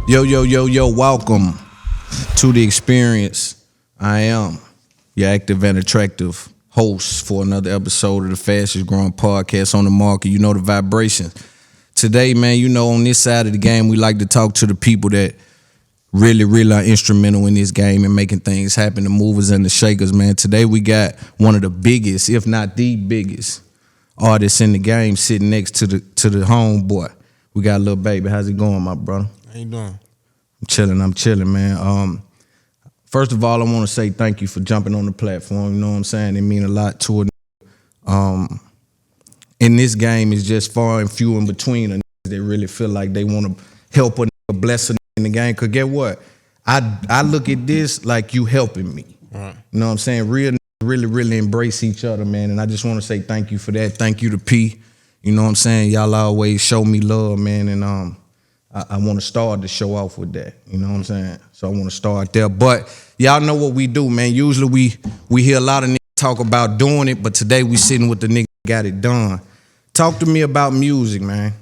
Yo, welcome to the experience. I am your active and attractive host for another episode of the fastest growing podcast on the market. You know the vibrations. Today, man, you know, on this side of the game, we like to talk to the people that really are instrumental in this game and making things happen, the movers and the shakers, man. Today we got one of the biggest, if not the biggest, artists in the game sitting next to the homeboy. We got Lil Baby. How's it going, my brother? How you doing? I'm chilling, man. First of all, I want to say thank you for jumping on the platform. You know what I'm saying? It mean a lot to it. In this game, it's just far and few in between that really feel like they want to help a nigga, bless a nigga in the game. Cause get what? I look at this like you helping me. Right. You know what I'm saying? Real really embrace each other, man. And I just want to say thank you for that. Thank you to P. You know what I'm saying? Y'all always show me love, man. And I want to start the show off with that. You know what I'm saying? So I want to start there. But y'all know what we do, man. Usually we hear a lot of niggas talk about doing it, but today we sitting with the nigga that got it done. Talk to me about music, man.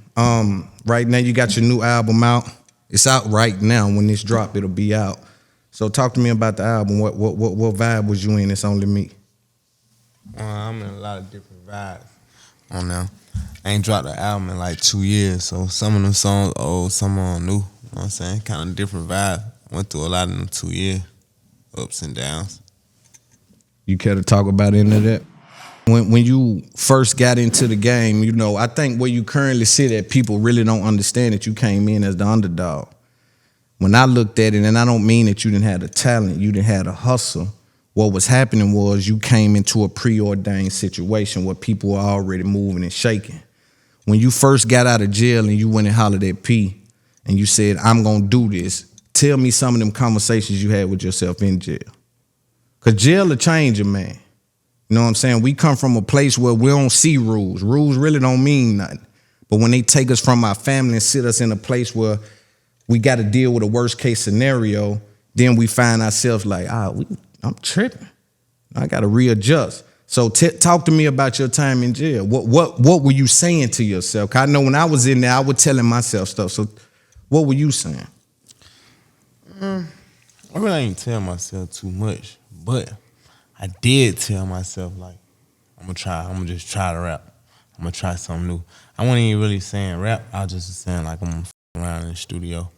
Right now you got your new album out. It's out right now. When this drop, it'll be out. So talk to me about the album. What vibe was you in? It's only me. I'm in a lot of different vibes on now. I ain't dropped the album in like 2 years, so some of them songs old, some of them new. You know what I'm saying? Kind of different vibe. Went through a lot in them 2 years, ups and downs. You care to talk about any of that? When you first got into the game, you know, I think where you currently sit at, people really don't understand that you came in as the underdog. When I looked at it, and I don't mean that you didn't have the talent, you didn't have the hustle. What was happening was you came into a preordained situation where people were already moving and shaking. When you first got out of jail and you went and hollered at P and you said, I'm going to do this, tell me some of them conversations you had with yourself in jail. Because jail will change a man. You know what I'm saying? We come from a place where we don't see rules. Rules really don't mean nothing. But when they take us from our family and sit us in a place where we got to deal with a worst case scenario, then we find ourselves like, I'm tripping. I got to readjust. So talk to me about your time in jail. What were you saying to yourself? 'Cause I know when I was in there, I was telling myself stuff. So what were you saying? I really ain't tell myself too much, but I did tell myself, like, I'm gonna just try to rap. I'm gonna try something new. I wasn't even really saying rap. I was just saying, like, I'm gonna f around in the studio.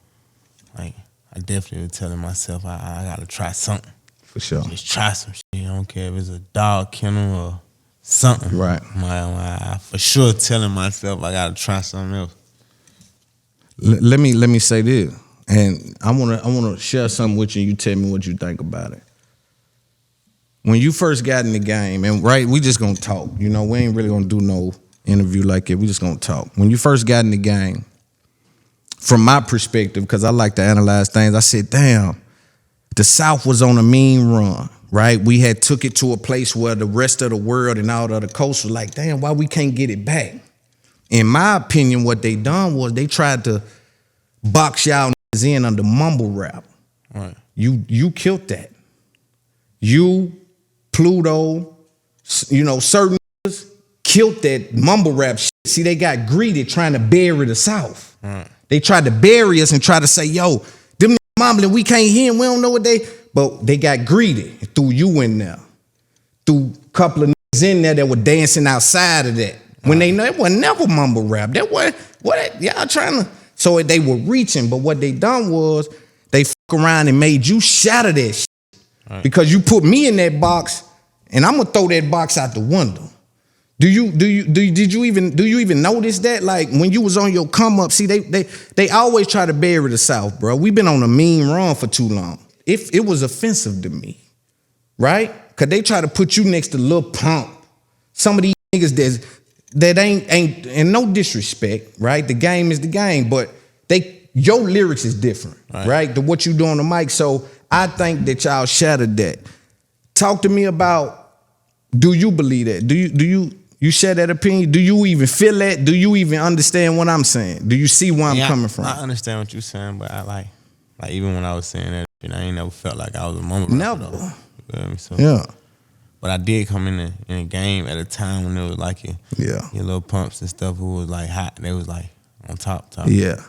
Like, I definitely was telling myself I gotta try something. For sure. Just try some shit. I don't care if it's a dog kennel or something. Right. I for sure telling myself I gotta try something else. Let me say this, and I wanna share something with you. You tell me what you think about it. When you first got in the game, and right, we just gonna talk. You know, we ain't really gonna do no interview like it. We just gonna talk. When you first got in the game, from my perspective, because I like to analyze things, I said, damn, the South was on a mean run, right? We had took it to a place where the rest of the world and all the other coast was like, damn, why we can't get it back? In my opinion, what they done was they tried to box y'all in under mumble rap. Right. You killed that. You, Pluto, you know, certain killed that mumble rap shit. See, they got greedy trying to bury the South. Right. They tried to bury us and try to say, yo, them mumbling, we can't hear them, we don't know what but they got greedy and threw you in there. Threw a couple of niggas in there that were dancing outside of that. When they know it was never mumble rap. That was, what y'all trying to, so they were reaching, but what they done was they fuck around and made you shatter that shit. Right. Because you put me in that box and I'm gonna throw that box out the window. Do you even notice that? Like when you was on your come up, see, they always try to bury the South, bro. We've been on a mean run for too long. If it was offensive to me, right? Cause they try to put you next to Lil Pump. Some of these niggas that ain't, and no disrespect, right? The game is the game, but your lyrics is different, right? To what you do on the mic. So I think that y'all shattered that. Talk to me about, do you believe that? Do you share that opinion? Do you even feel that? Do you even understand what I'm saying? Do you see where I'm coming from? I understand what you're saying, but I like even when I was saying that, I ain't never felt like I was a mumble rapper. Never. You know what I mean? So, yeah. But I did come in the game at a time when it was like your little pumps and stuff who was like hot. They was like on top. Yeah.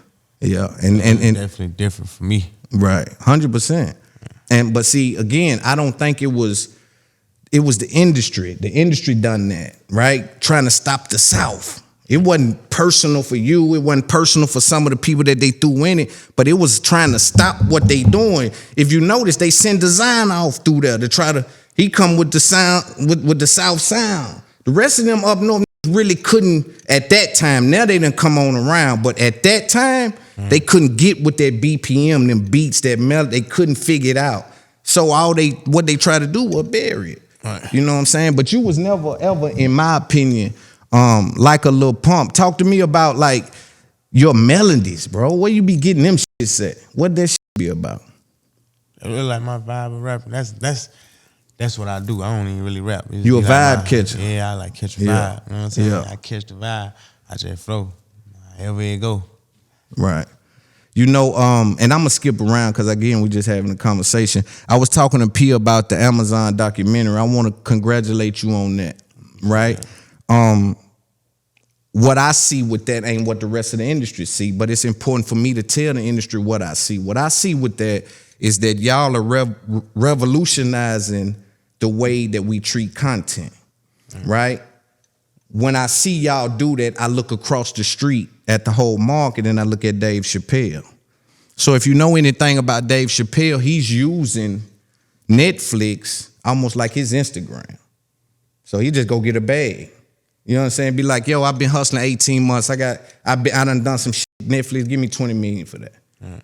Yeah, and definitely different for me. Right, 100%. But see, again, I don't think it was the industry. The industry done that, right? Trying to stop the South. It wasn't personal for you. It wasn't personal for some of the people that they threw in it, but it was trying to stop what they doing. If you notice, they send Design off through there to try to. He come with the sound with the South sound. The rest of them up north really couldn't at that time. Now they done come on around, but at that time they couldn't get with that BPM, them beats that melt. They couldn't figure it out. So what they try to do was bury it. Right. You know what I'm saying? But you was never ever, in my opinion, like a Lil Pump. Talk to me about like your melodies, bro. Where you be getting them shit set? What that shit be about? I really like my vibe of rapping. That's what I do. I don't even really rap. You a vibe catcher? Yeah, I like catch a vibe. You know what I'm saying? I catch the vibe. I just flow. However it go. Right. You know, and I'm gonna skip around because again, we just having a conversation. I was talking to P about the Amazon documentary. I want to congratulate you on that. Right. What I see with that ain't what the rest of the industry see, but it's important for me to tell the industry what I see. What I see with that is that y'all are revolutionizing the way that we treat content, right? When I see y'all do that, I look across the street at the whole market and I look at Dave Chappelle. So if you know anything about Dave Chappelle, he's using Netflix almost like his Instagram. So he just go get a bag. You know what I'm saying? Be like, yo, I've been hustling 18 months. I done some shit. Netflix, give me 20 million for that. And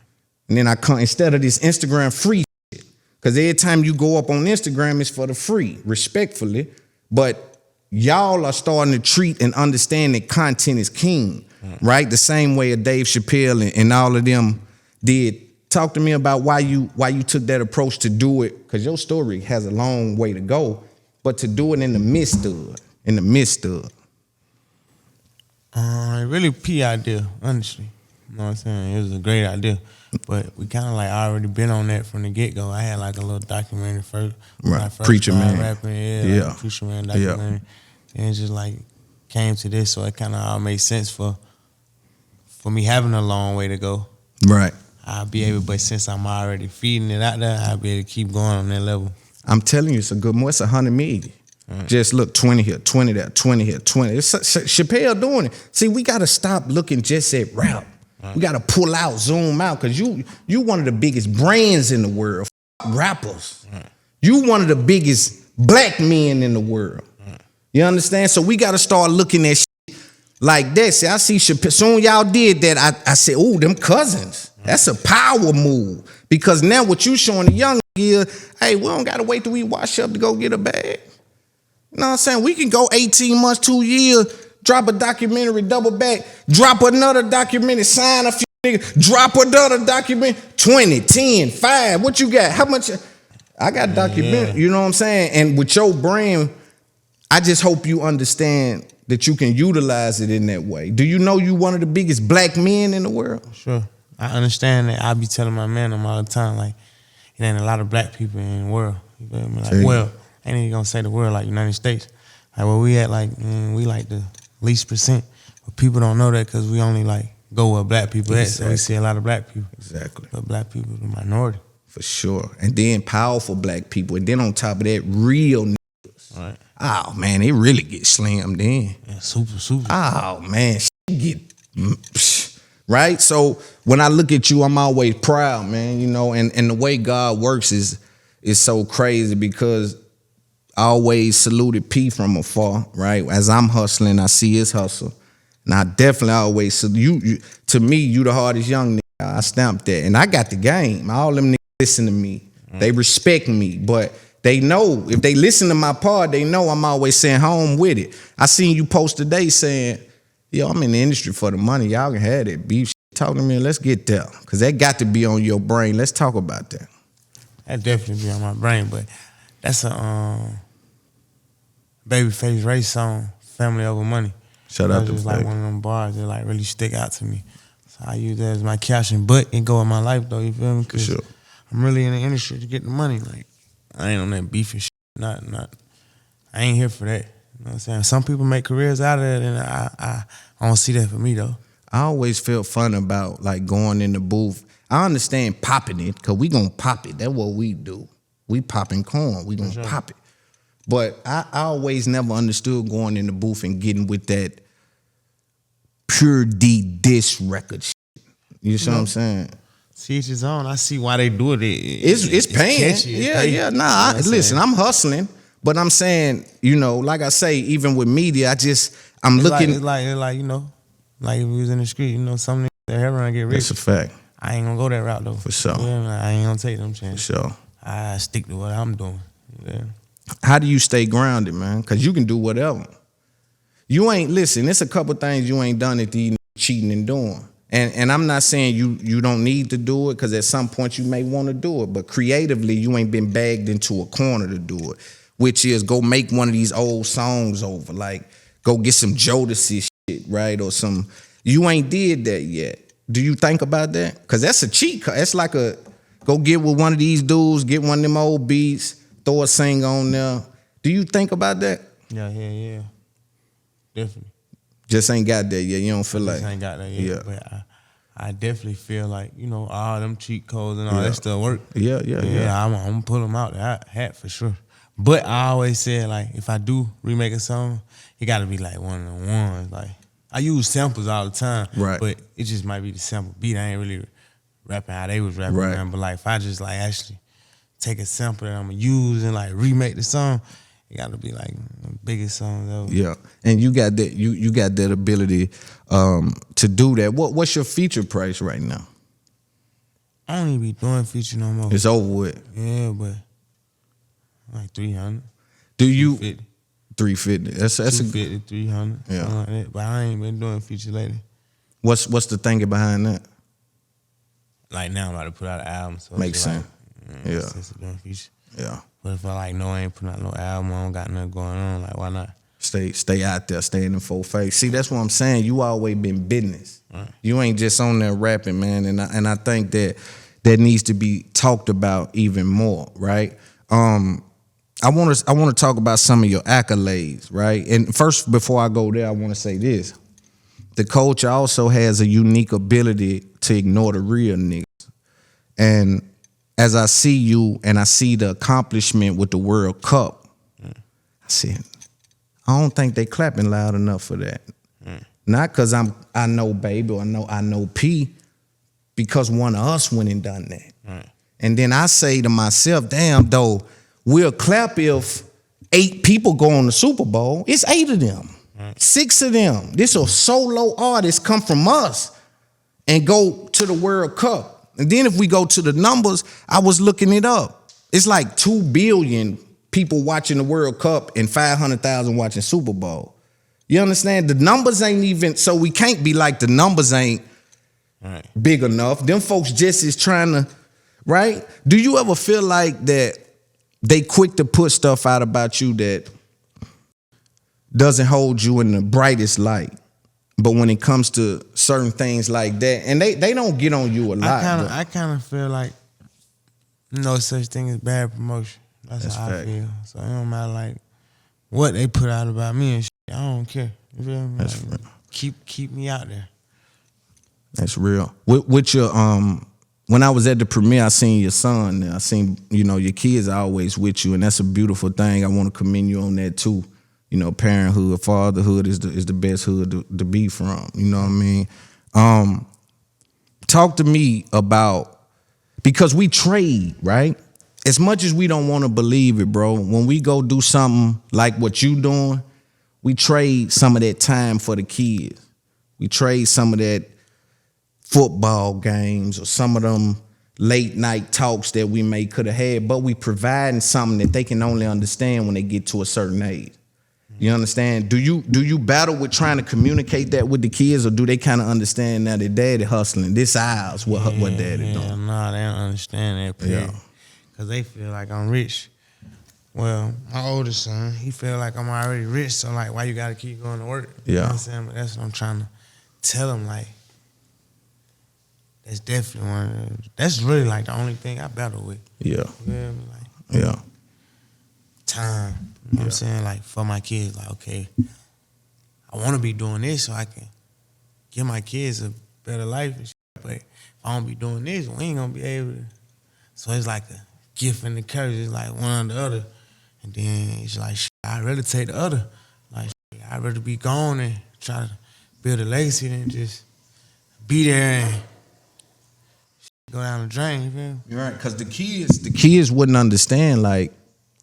then I come, instead of this Instagram free shit, because every time you go up on Instagram, it's for the free, respectfully. But y'all are starting to treat and understand that content is king, right? The same way that Dave Chappelle and all of them did. Talk to me about why you took that approach to do it, because your story has a long way to go, but to do it in the midst of it. Really P idea, honestly. You know what I'm saying? It was a great idea. But we kind of like already been on that from the get-go. I had like a little documentary first. Right, Preacher Man. Rapping, like Preacher Man documentary. And it just like came to this, so it kind of all made sense for me having a long way to go. Right. I'll be able, but since I'm already feeding it out there, I'll be able to keep going on that level. I'm telling you, it's a good more. It's 100 million. Just look, 20 here, 20 there, 20 here, 20. It's Chappelle doing it. See, we got to stop looking just at rap. We got to pull out, zoom out, because you one of the biggest brands in the world, rappers. You one of the biggest black men in the world. You understand? So we got to start looking at shit like that. See, I see Chappelle. Soon y'all did that, I said, oh, them cousins. That's a power move. Because now what you showing the young is, hey, we don't got to wait till we wash up to go get a bag. You know what I'm saying? We can go 18 months, 2 years, drop a documentary, double back, drop another documentary, sign a few niggas, drop another documentary, 20, 10, 5. What you got? How much? I got documentary, you know what I'm saying? And with your brand, I just hope you understand that you can utilize it in that way. Do you know you one of the biggest black men in the world? Sure. I understand that. I be telling my man all the time, like, it ain't a lot of black people in the world. You feel me? Like, well, I ain't even gonna say the word like United States. Like where we at, like we like the least percent, but people don't know that because we only like go where black people at. So we see a lot of black people. Exactly. But black people are the minority. For sure. And then powerful black people, and then on top of that, real niggas. Right. Oh man, it really get slammed in. Yeah, super. Oh man, shit get right. So when I look at you, I'm always proud, man. You know, and the way God works is so crazy because I always saluted P from afar, right? As I'm hustling, I see his hustle. And I definitely always salute you. To me, you the hardest young nigga. I stamped that. And I got the game. All them niggas listen to me. They respect me. But they know, if they listen to my part, they know I'm always saying home with it. I seen you post today saying, yo, I'm in the industry for the money. Y'all can have that beef. Talk to me. Let's get there. Because that got to be on your brain. Let's talk about that. That definitely be on my brain. But that's a... Babyface Ray song, Family Over Money. Shout out to just like one of them bars that like really stick out to me. So I use that as my caption, but it go in my life though, you feel me? For sure. I'm really in the industry to get the money. Like I ain't on that beef and shit. Not I ain't here for that. You know what I'm saying? Some people make careers out of it and I don't see that for me though. I always felt fun about like going in the booth. I understand popping it, cause we gonna pop it. That's what we do. We popping corn. We gonna pop it. But I always never understood going in the booth and getting with that pure D diss record shit. You see what I'm saying? See each his own. I see why they do it. It's paying. Catchy. Yeah. Nah, listen, I'm hustling, but I'm saying, you know, like I say, even with media, I'm looking. It's like you know, like if we was in the street, you know, some niggas that have run get rich. That's a fact. I ain't gonna go that route though. For sure. Yeah, I ain't gonna take them chances. For sure. I stick to what I'm doing. Yeah. How do you stay grounded, man? Because you can do whatever. You ain't, listen, it's a couple things you ain't done at the cheating and doing. And I'm not saying you don't need to do it, because at some point you may want to do it, but creatively you ain't been bagged into a corner to do it, which is go make one of these old songs over, like go get some Jodeci shit, right? Or some, you ain't did that yet. Do you think about that? Because that's a cheat. That's like go get with one of these dudes, get one of them old beats, throw a sing on there. Do you think about that? Yeah. Definitely. Just ain't got that yet. You don't feel like. Just ain't got that yet. Yeah. But I definitely feel like, you know, all them cheat codes and all that stuff work. Yeah. I'm gonna pull them out the hat for sure. But I always said, like, if I do remake a song, it gotta be like one of the ones. Like, I use samples all the time. Right. But it just might be the sample beat. I ain't really rapping how they was rapping. Right. Man. But like, if I just like actually take a sample that I'm gonna use and like remake the song, it gotta be like the biggest song ever. Yeah, and you got that. You got that ability to do that. What's your feature price right now? I don't even be doing feature no more. It's over with. Yeah, but like 300. Do you 350. 350? That's 250, 300. Yeah. Like that. But I ain't been doing feature lately. What's the thinking behind that? Like now I'm about to put out an album, so Makes it's sense. Like, Yeah. Sense of doing feature. Yeah. But if I like know I ain't putting out no album, I don't got nothing going on, like why not? Stay out there, stay in the full face. See, that's what I'm saying. You always been business. Right. You ain't just on there rapping, man. And I think that needs to be talked about even more, right? I want to talk about some of your accolades, right? And first, before I go there, I want to say this: the culture also has a unique ability to ignore the real niggas. And as I see you and I see the accomplishment with the World Cup, I said, I don't think they clapping loud enough for that. Not because I know Baby or I know P, because one of us went and done that. And then I say to myself, damn, though, we'll clap if 8 people go on the Super Bowl. It's 8 of them, 6 of them. This a solo artist come from us and go to the World Cup. And then if we go to the numbers, I was looking it up. It's like 2 billion people watching the World Cup and 500,000 watching Super Bowl. You understand? The numbers ain't even, so we can't be like the numbers ain't big enough. Them folks just is trying to, right? Do you ever feel like that they quick to put stuff out about you that doesn't hold you in the brightest light? But when it comes to certain things like that, and they don't get on you a lot. I kind of feel like no such thing as bad promotion. That's how fact. I feel. So it don't matter like what they put out about me and shit. I don't care. You feel me? That's like, real. Keep me out there. That's real. With your when I was at the premiere, I seen your son. I seen, you know, your kids are always with you, and that's a beautiful thing. I want to commend you on that too. You know, parenthood, fatherhood is the best hood to be from. You know what I mean? Talk to me about, because we trade, right? As much as we don't want to believe it, bro, when we go do something like what you doing, we trade some of that time for the kids. We trade some of that football games or some of them late night talks that we may could have had, but we providing something that they can only understand when they get to a certain age. You understand? Do you battle with trying to communicate that with the kids, or do they kind of understand now that daddy hustling? This ours, what daddy doing? Nah, they don't understand that. Period. Yeah. Cause they feel like I'm rich. Well, my oldest son, he feel like I'm already rich, so like, why you gotta keep going to work? You know what I'm saying? But that's what I'm trying to tell him. Like, that's definitely that's really like the only thing I battle with. Yeah. You feel me? Like, Yeah. time. You know what I'm saying? Like, for my kids, like, okay, I want to be doing this so I can give my kids a better life and shit. But if I don't be doing this, we ain't gonna be able to. So it's like a gift and a curse. It's like one or the other. And then it's like, shit, I'd rather take the other. Like, shit, I'd rather be gone and try to build a legacy than just be there and go down the drain, you feel me? You're right, because the kids wouldn't understand, like,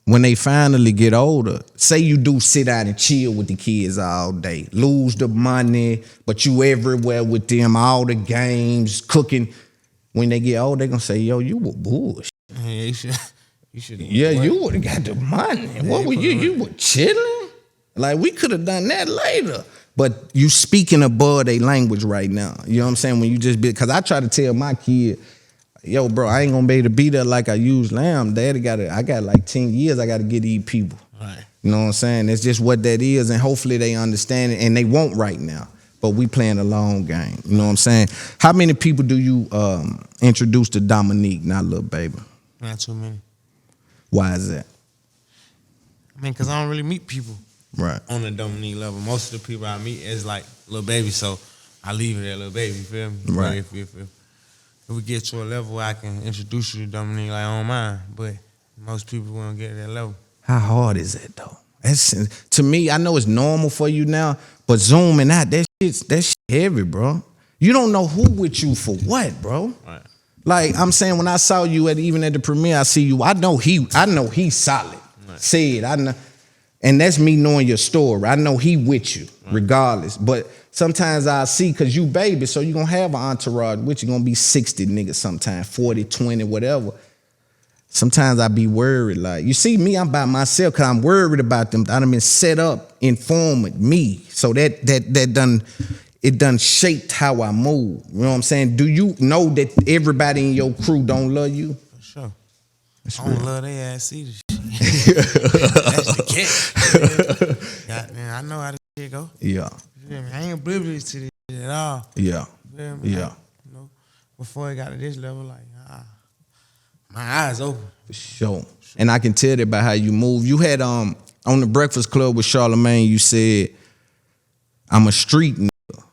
when they finally get older, say you do sit out and chill with the kids all day, lose the money, but you everywhere with them, all the games, cooking. When they get old, they gonna say, yo, you were bullshit. Yeah, you should. Yeah, you would have got the money. Yeah, What were you? You were chilling? Like, we could have done that later. But you speaking above their language right now. You know what I'm saying? When you just be, because I try to tell my kid, yo, bro, I ain't gonna be able to be there like I usually am. Daddy I got like 10 years I gotta get these people. Right. You know what I'm saying? It's just what that is, and hopefully they understand it, and they won't right now. But we playing a long game. You know what I'm saying? How many people do you introduce to Dominique, not Lil Baby? Not too many. Why is that? I mean, because I don't really meet people Right. on the Dominique level. Most of the people I meet is like Lil Baby, so I leave it at Lil Baby, you feel me? Right. But if we get to a level where I can introduce you to Dominique, like, I don't mind. But most people won't get to that level. How hard is that though? To me, I know it's normal for you now, but zooming out, that shit heavy, bro. You don't know who with you for what, bro. Right. Like I'm saying, when I saw you even at the premiere, I see you. I know he's solid. Right. Said I know, and that's me knowing your story. I know he with you, regardless. But sometimes I see, cause you baby, so you gonna have an entourage with you. Gonna be 60 niggas sometimes, 40, 20, whatever. Sometimes I be worried, like, you see me, I'm by myself because I'm worried about them. I done been set up, informed me. So that done shaped how I move. You know what I'm saying? Do you know that everybody in your crew don't love you? For sure. That's I don't real. love their ass either. That's the cat. Goddamn, I know how this shit go. Yeah. You feel me? I ain't oblivious to this shit at all. Yeah. You feel me? Yeah. Like, you know, before it got to this level, like, my eyes open. For sure. And I can tell that by how you move. You had on the Breakfast Club with Charlamagne, you said, I'm a street nigga,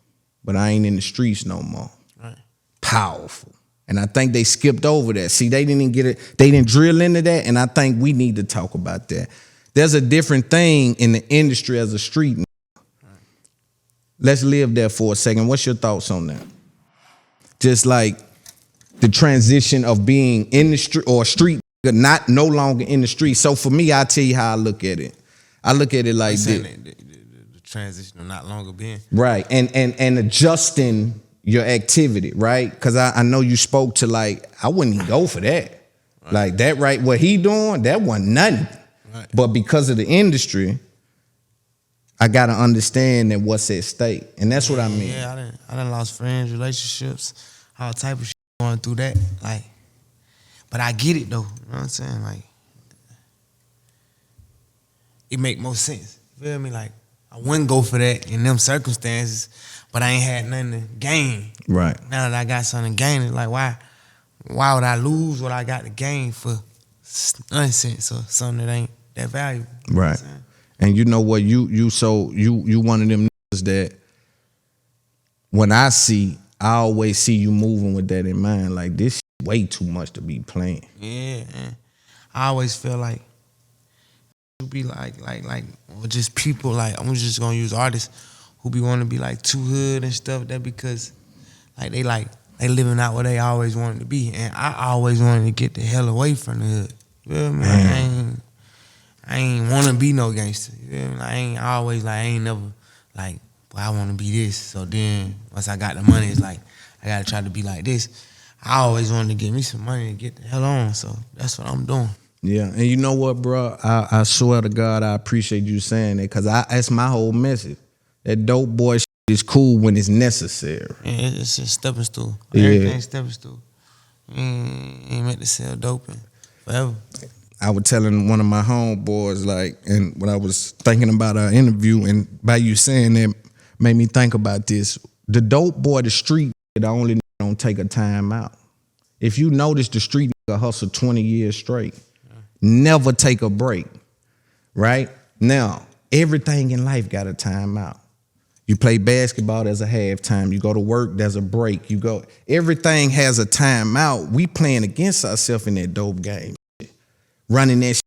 but I ain't in the streets no more. Right. Powerful. And I think they skipped over that. See, they didn't get it, they didn't drill into that, and I think we need to talk about that. There's a different thing in the industry as a street nigga. Right. Let's live there for a second. What's your thoughts on that? Just like the transition of being in the street or street, not no longer in the street. So for me, I tell you how I look at it. I look at it like this. The transition of not longer being. Right. And adjusting your activity, right? Because I know you spoke to, like, I wouldn't even go for that. Right. Like that, right? What he doing, that wasn't nothing. Right. But because of the industry, I gotta understand that what's at stake. And that's what I mean. Yeah, I done lost friends, relationships, all type of shit going through that. Like, but I get it though. You know what I'm saying? Like, it make more sense. You feel me? Like, I wouldn't go for that in them circumstances, but I ain't had nothing to gain. Right. Now that I got something to gain, it's like, why would I lose what I got to gain for nonsense or something that ain't that valuable? Right. You know and you know what? You one of them niggas that when I always see you moving with that in mind. Like, this shit way too much to be playing. Yeah, man. I always feel like you be like, or just people, like, I'm just gonna use artists who be wanting to be like too hood and stuff. That because like they living out what they always wanted to be, and I always wanted to get the hell away from the hood. You feel me? Like, I ain't want to be no gangster. You feel me? Like, I ain't never like, boy, I want to be this. So then once I got the money, it's like I gotta try to be like this. I always wanted to get me some money and get the hell on. So that's what I'm doing. Yeah, and you know what, bro? I swear to God, I appreciate you saying that, because that's my whole message. That dope boy shit is cool when it's necessary. Yeah, it's a stepping stool. Yeah. Everything's stepping stool. Ain't meant to sell dope in forever. I was telling one of my homeboys, like, and when I was thinking about our interview, and by you saying that made me think about this. The dope boy, the street, the only don't take a time out. If you notice, the street nigga hustle 20 years straight. Never take a break, right? Now, everything in life got a time out. You play basketball, there's a halftime. You go to work, there's a break. Everything has a timeout. We playing against ourselves in that dope game. Running that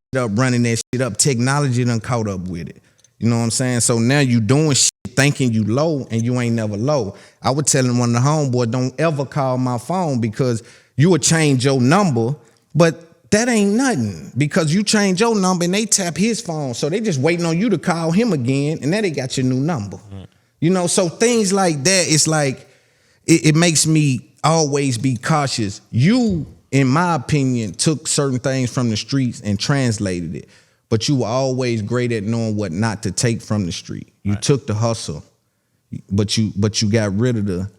shit up. Technology done caught up with it. You know what I'm saying? So now you doing shit thinking you low and you ain't never low. I was telling one of the homeboys, don't ever call my phone because you would change your number, but that ain't nothing because you change your number and they tap his phone. So they just waiting on you to call him again and now they got your new number. You know, so things like that, it's like, it makes me always be cautious. You, in my opinion, took certain things from the streets and translated it, but you were always great at knowing what not to take from the street. You took the hustle, but you got rid of the,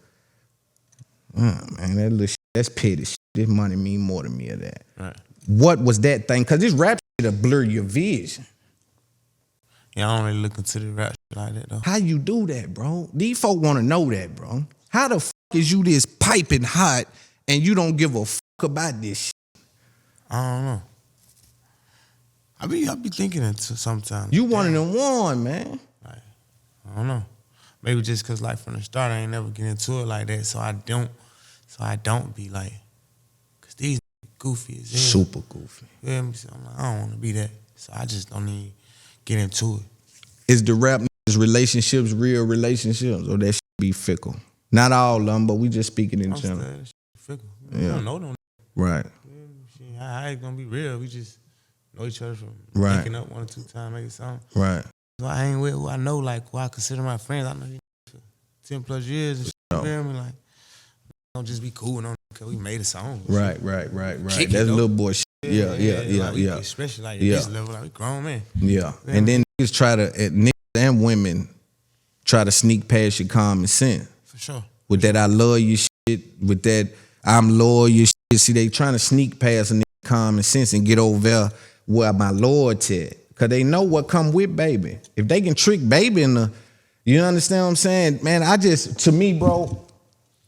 man, that little shit, that's petty shit. This money mean more to me of that. Right. What was that thing? Because this rap shit'll blur your vision. Yeah, I don't really look into the rap shit like that, though. How you do that, bro? These folk want to know that, bro. How the fuck is you this piping hot and you don't give a fuck about this shit? I don't know. I be thinking it sometimes. You one of them one, man. Like, I don't know. Maybe just because, like, from the start, I ain't never get into it like that, so I don't be like, because these goofy as hell. Super goofy. You feel me? So I'm like, I don't want to be that, so I just don't even get into it. Is the rap relationships real relationships, or that should be fickle? Not all of them, but we just speaking in general. Fickle. We don't know them. Right. How it's gonna be real? We just know each other from waking up 1 or 2 times, making something. Right. So I ain't with who I know, like, who I consider my friends. I know you for 10 plus years and shit. You feel me? Like, don't just be cool and because we made a song. Right. That's little boy shit. Yeah. Especially like at this level, like we grown men. Yeah. And then niggas try to, niggas and women try to sneak past your common sense. For sure. With that I love you shit, with that I'm loyal shit. See, they trying to sneak past a nigga common sense and get over there where my loyalty at. Cause they know what come with baby. If they can trick baby in the, you understand what I'm saying? Man, to me, bro,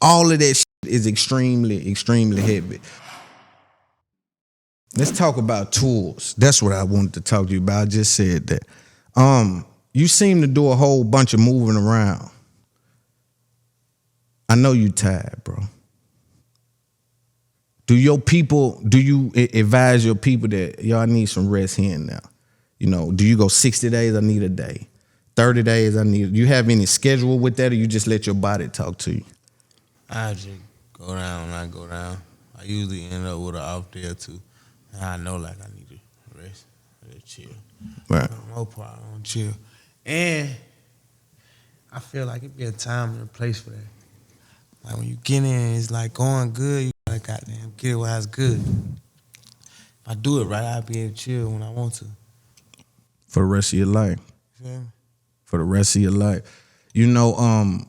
all of that shit is extremely, extremely heavy. Let's talk about tours. That's what I wanted to talk to you about. I just said that. You seem to do a whole bunch of moving around. I know you tired, bro. Do you advise your people that y'all need some rest here and now? You know, do you go 60 days, I need a day? 30 days, do you have any schedule with that, or you just let your body talk to you? I just go down when I go down. I usually end up with an off day or two. And I know, like, I need to rest, chill. Right. No problem, chill. And I feel like it be a time and a place for that. Like, when you get in, it's like going good, you gotta goddamn get it while it's good. If I do it right, I'll be able to chill when I want to. For the rest of your life. Yeah. For the rest of your life. You know,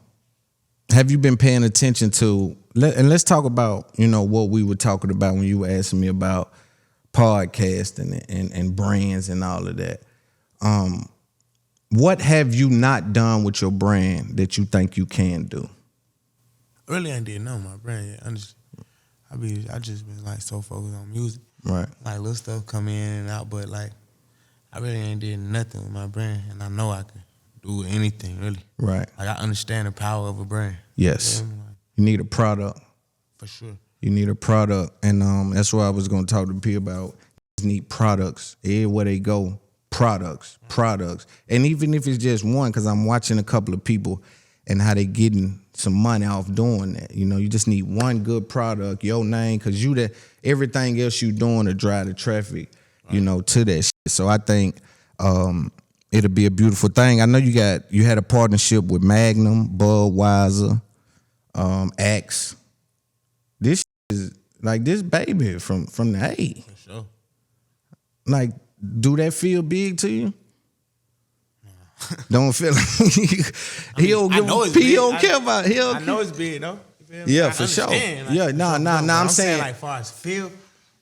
have you been paying attention to, and let's talk about, you know, what we were talking about when you were asking me about podcasting and brands and all of that. What have you not done with your brand that you think you can do? Really ain't did nothing with my brand yet. I just been like so focused on music. Right. Like little stuff come in and out, but like I really ain't did nothing with my brand, and I know I can do anything really. Right. Like I understand the power of a brand. Yes. You need a product. For sure. You need a product, and that's what I was going to talk to P about. You need products. Everywhere they go, products, and even if it's just one, because I'm watching a couple of people and how they getting some money off doing that. You know, you just need one good product, your name, because everything else you doing to drive the traffic, you know, to that shit. So I think it'll be a beautiful thing. I know you had a partnership with Magnum, Budweiser, Axe. This is like this baby from the A. For sure. Like, do that feel big to you? Don't feel like he don't care about it. I know it's big though. Yeah, for sure. Like, yeah, I'm saying like far as feel,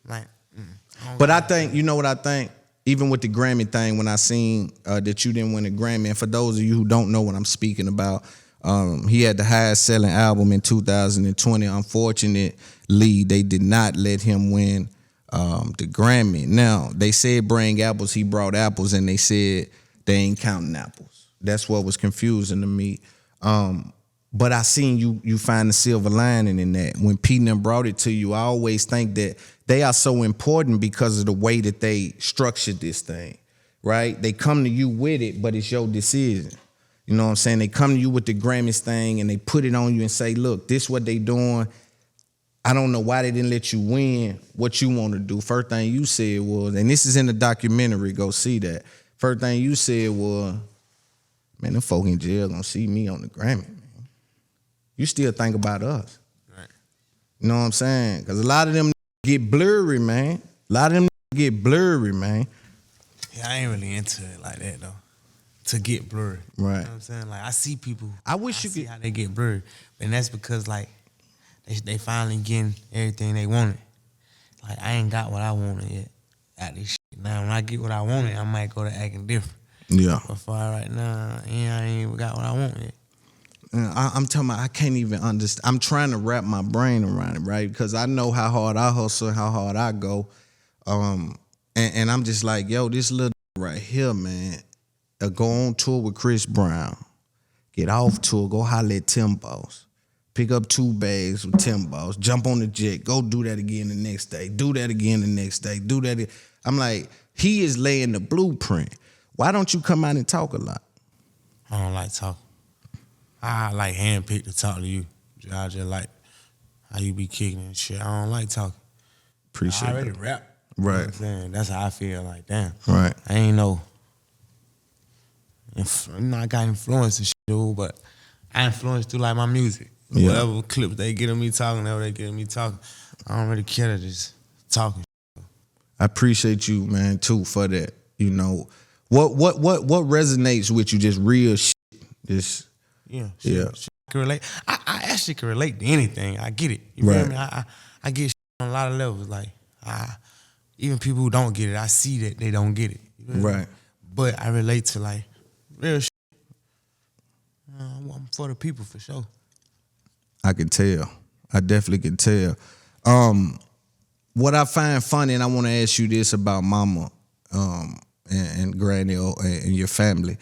like. But I think, you know what I think? Even with the Grammy thing, when I seen that you didn't win a Grammy, and for those of you who don't know what I'm speaking about, he had the highest selling album in 2020. Unfortunately, they did not let him win the Grammy. Now, they said bring apples, he brought apples, and they said they ain't counting apples. That's what was confusing to me. But I seen you find the silver lining in that. When Pete and them brought it to you, I always think that they are so important because of the way that they structured this thing, right? They come to you with it, but it's your decision. You know what I'm saying? They come to you with the Grammys thing and they put it on you and say, look, this what they doing. I don't know why they didn't let you win what you want to do. First thing you said was, and this is in the documentary, go see that. First thing you said was, man, them folk in jail gonna see me on the Grammy, man. You still think about us. Right. You know what I'm saying? Because a lot of them get blurry, man. A lot of them get blurry, man. Yeah, I ain't really into it like that, though. To get blurry. Right. You know what I'm saying? Like, I see people. I wish you see could. how they get blurry. And that's because, like, they finally getting everything they wanted. Like, I ain't got what I wanted yet out this shit. Now, when I get what I wanted, I might go to acting different. Yeah. But for right now, I ain't got what I want yet. I'm talking about I can't even understand. I'm trying to wrap my brain around it, right? Because I know how hard I hustle, how hard I go. And I'm just like, yo, this little right here, man, go on tour with Chris Brown. Get off tour, go holler at Timbo's. Pick up 2 bags with Timbo's. Jump on the jet. Go do that again the next day. Do that again the next day. Do that. I'm like, he is laying the blueprint. Why don't you come out and talk a lot? I don't like talking. I like handpicked to talk to you. I just like how you be kicking and shit. I don't like talking. Appreciate I already that. rap. Right. You know what I'm saying? That's how I feel. Like, damn. Right. I ain't know. I got influence and shit, dude, but I influence through like my music. Yeah. Whatever clips they get of me talking, whatever they get of me talking, I don't really care to just talking. I appreciate you, man, too, for that. You know, what resonates with you? Just real shit. Just Yeah. Yeah. Shit I can relate. I actually can relate to anything. I get it. You feel Right. me? I get shit on a lot of levels. Like, even people who don't get it, I see that they don't get it. You feel me? Right. But I relate to like real shit. I'm for the people for sure. I can tell. I definitely can tell. What I find funny, and I want to ask you this about Mama and Granny and your family.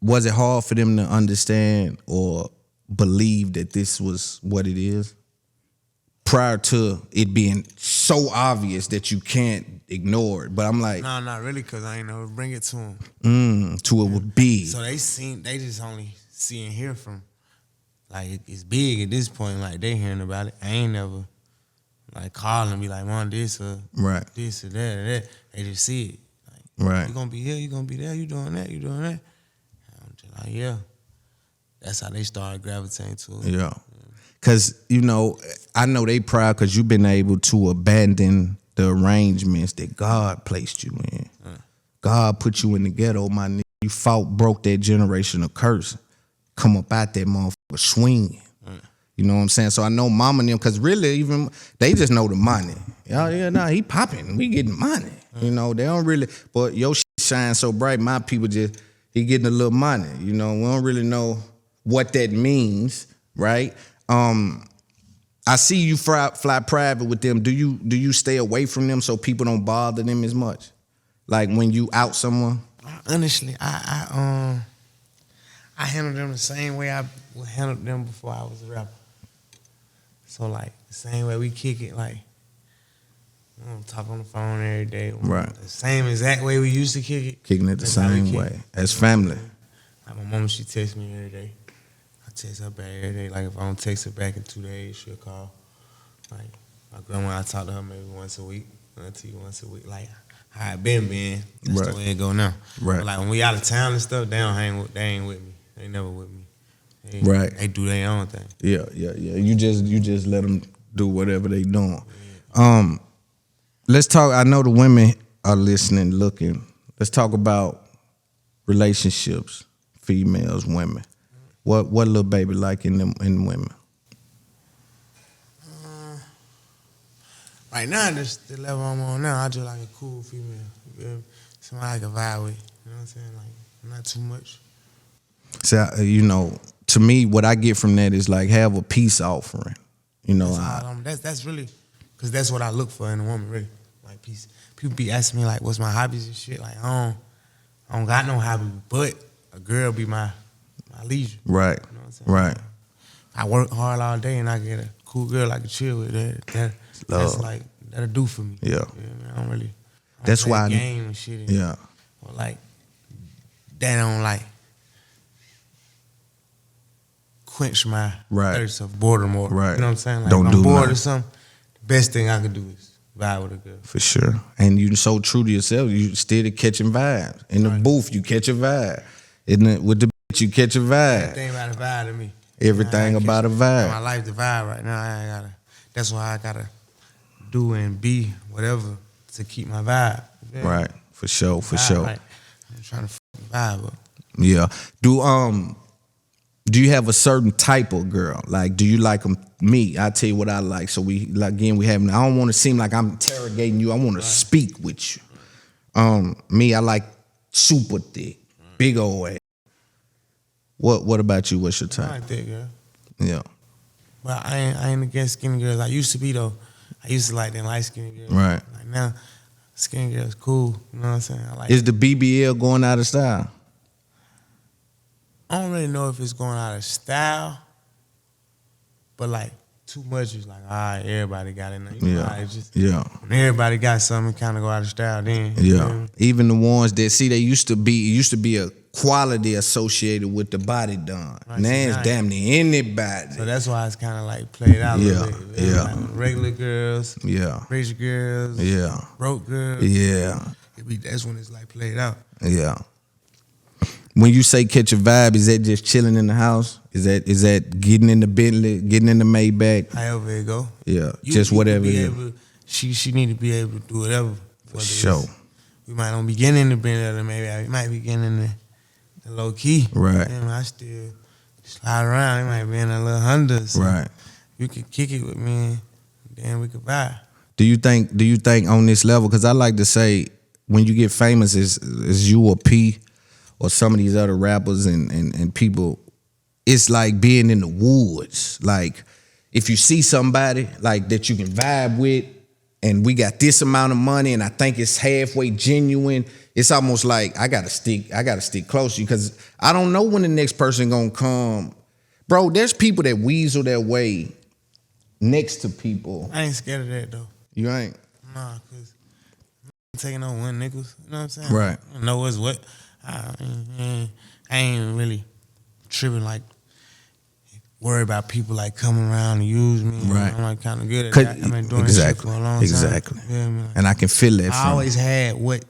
Was it hard for them to understand or believe that this was what it is? Prior to it being so obvious that you can't ignore it. But I'm like, No, not really, because I ain't never bring it to them. to it would be. So they just only see and hear from, like, it's big at this point, like, they hearing about it. I ain't never, like, calling and be like, Mom, this or Right. this or that or that. They just see it. Like, Right. you gonna be here, you gonna be there, you doing that, you doing that. I'm just like, yeah. That's how they started gravitating to it. Yeah. Because, you know, I know they proud because you've been able to abandon the arrangements that God placed you in. God put you in the ghetto, my nigga. You fought, broke that generational curse. Come up out that motherfucker swinging. You know what I'm saying? So I know Mama and them, because really, even they just know the money. Yeah, nah, he popping. We getting money. You know, they don't really, but your shit shine so bright, my people just, he getting a little money. You know, we don't really know what that means, right? I see you fly private with them. Do you stay away from them so people don't bother them as much? Like when you out someone? Honestly, I handle them the same way I would handle them before I was a rapper. So like the same way we kick it, like we don't talk on the phone every day. Right. The same exact way we used to kick it. Kicking it the That's how we same kick way. it. As family. Like my mama, she texts me every day. I text her back every day. Like if I don't text her back in 2 days, she'll call. Like my grandma, I talk to her maybe once a week. Auntie once a week. Like how it been. That's Right. the way it go now. Right. But like when we out of town and stuff, they ain't with me. They never with me. Right. They do their own thing. Yeah. You just let them do whatever they doing. Let's talk. I know the women are listening, looking. Let's talk about relationships, females, women. What Lil Baby like in women? Right now, the level I'm on now, I just like a cool female. You feel me? Somebody I can vibe with. You know what I'm saying? Like not too much. So you know, to me, what I get from that is like have a peace offering. You know, That's really, because that's what I look for in a woman, really. Like peace. People be asking me like, what's my hobbies and shit. Like I don't got no hobby, but a girl be my my leisure. Right. You know what I'm saying? Right. I work hard all day and I get a cool girl I can chill with. That's like, that'll do for me. Yeah. I don't really. That's why. Game and shit. Yeah. Or like, that don't like quench my thirst of boredom or, right. you know what I'm saying? Like, Don't if do I'm bored nothing. or something, the best thing I could do is vibe with a girl. For sure. And you so true to yourself. You still catching vibes. In the booth, you catch a vibe. With the bitch, you catch a vibe. Everything about a vibe to me. Everything about a vibe. My life the vibe right now. That's why I gotta do and be whatever to keep my vibe. Yeah. Right. For sure. For sure. Like, I'm trying to vibe up. Yeah. Do you have a certain type of girl? Like, do you like them? Me, I tell you what I like. So we having. I don't want to seem like I'm interrogating you. I want to speak with you. Me, I like super thick, big old ass. What about you? What's your type? I like that girl. Yeah. But I ain't against skinny girls. I used to be though. I used to like them light skinny girls. Right. Like now, skinny girls cool. You know what I'm saying? I like. Is the BBL going out of style? I don't really know if it's going out of style, but like too much is like, all right, everybody got it now. You know, it's just, when everybody got something, kind of go out of style then. Yeah. You know? Even the ones that they used to be a quality associated with the body done. Right, Now so it's damn near anybody. So that's why it's kind of like played out a little bit. Yeah. Like regular girls, rich girls, broke girls. Yeah. That's when it's like played out. Yeah. When you say catch a vibe, is that just chilling in the house? Is that getting in the Bentley, getting in the Maybach? However it go. Yeah, just whatever it is. She need to be able to do whatever. For sure. We might not be getting in the Bentley, or maybe we might be getting in the low key. Right. And I still slide around. It might be in a little Honda. So right. You could kick it with me, and then we could vibe. Do you think on this level? Because I like to say, when you get famous, is you or P or some of these other rappers and people, it's like being in the woods. Like, if you see somebody like that you can vibe with, and we got this amount of money, and I think it's halfway genuine, it's almost like I gotta stick close to you, because I don't know when the next person gonna come. Bro, there's people that weasel their way next to people. I ain't scared of that though. You ain't? Nah, cause I ain't taking no one niggas. You know what I'm saying? Right. I know what's what. I ain't really tripping, like worried about people like coming around and use me. Right. I'm like kind of good at that. I've been doing this shit for a long time. Exactly. Yeah, man. And I can feel that. I always had what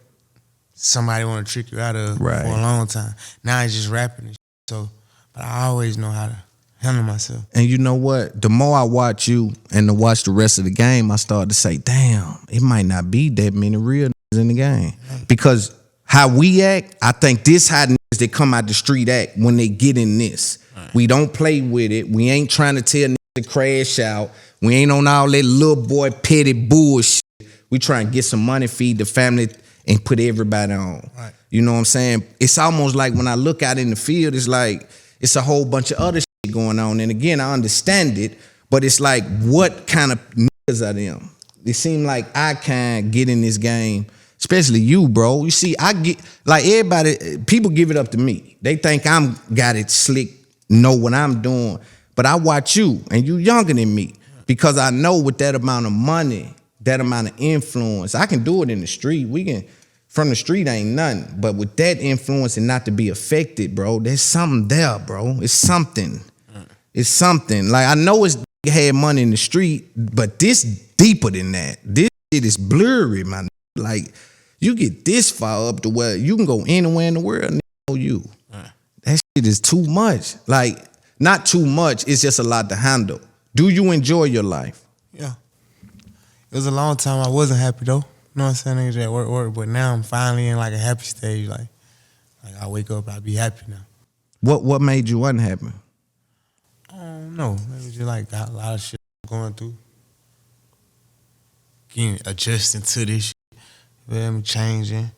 somebody want to trick you out of for a long time. Now it's just rapping and shit. So, but I always know how to handle myself. And you know what? The more I watch you and to watch the rest of the game, I start to say, damn, it might not be that many real niggas in the game. Because how we act, I think this how niggas that come out the street act when they get in this. Right. We don't play with it. We ain't trying to tell niggas to crash out. We ain't on all that little boy petty bullshit. We try and get some money, feed the family, and put everybody on. Right. You know what I'm saying? It's almost like when I look out in the field, it's like it's a whole bunch of other shit going on. And again, I understand it, but it's like, what kind of niggas are them? It seem like I can't get in this game. Especially you, bro. You see, I get, like, everybody, people give it up to me. They think I'm got it slick, know what I'm doing. But I watch you, and you younger than me, because I know with that amount of money, that amount of influence, I can do it in the street. We can, from the street ain't nothing. But with that influence and not to be affected, bro, there's something there, bro. It's something. It's something. Like, I know it's had money in the street, but this deeper than that. This shit is blurry, man. Like, you get this far up to where you can go anywhere in the world and know you. That shit is too much. Like, not too much, it's just a lot to handle. Do you enjoy your life? Yeah. It was a long time I wasn't happy though. You know what I'm saying? Niggas at work, but now I'm finally in like a happy stage. Like I wake up, I be happy now. What made you unhappy? I don't know. Maybe just like got a lot of shit going through. Getting adjusting to this shit. I'm changing,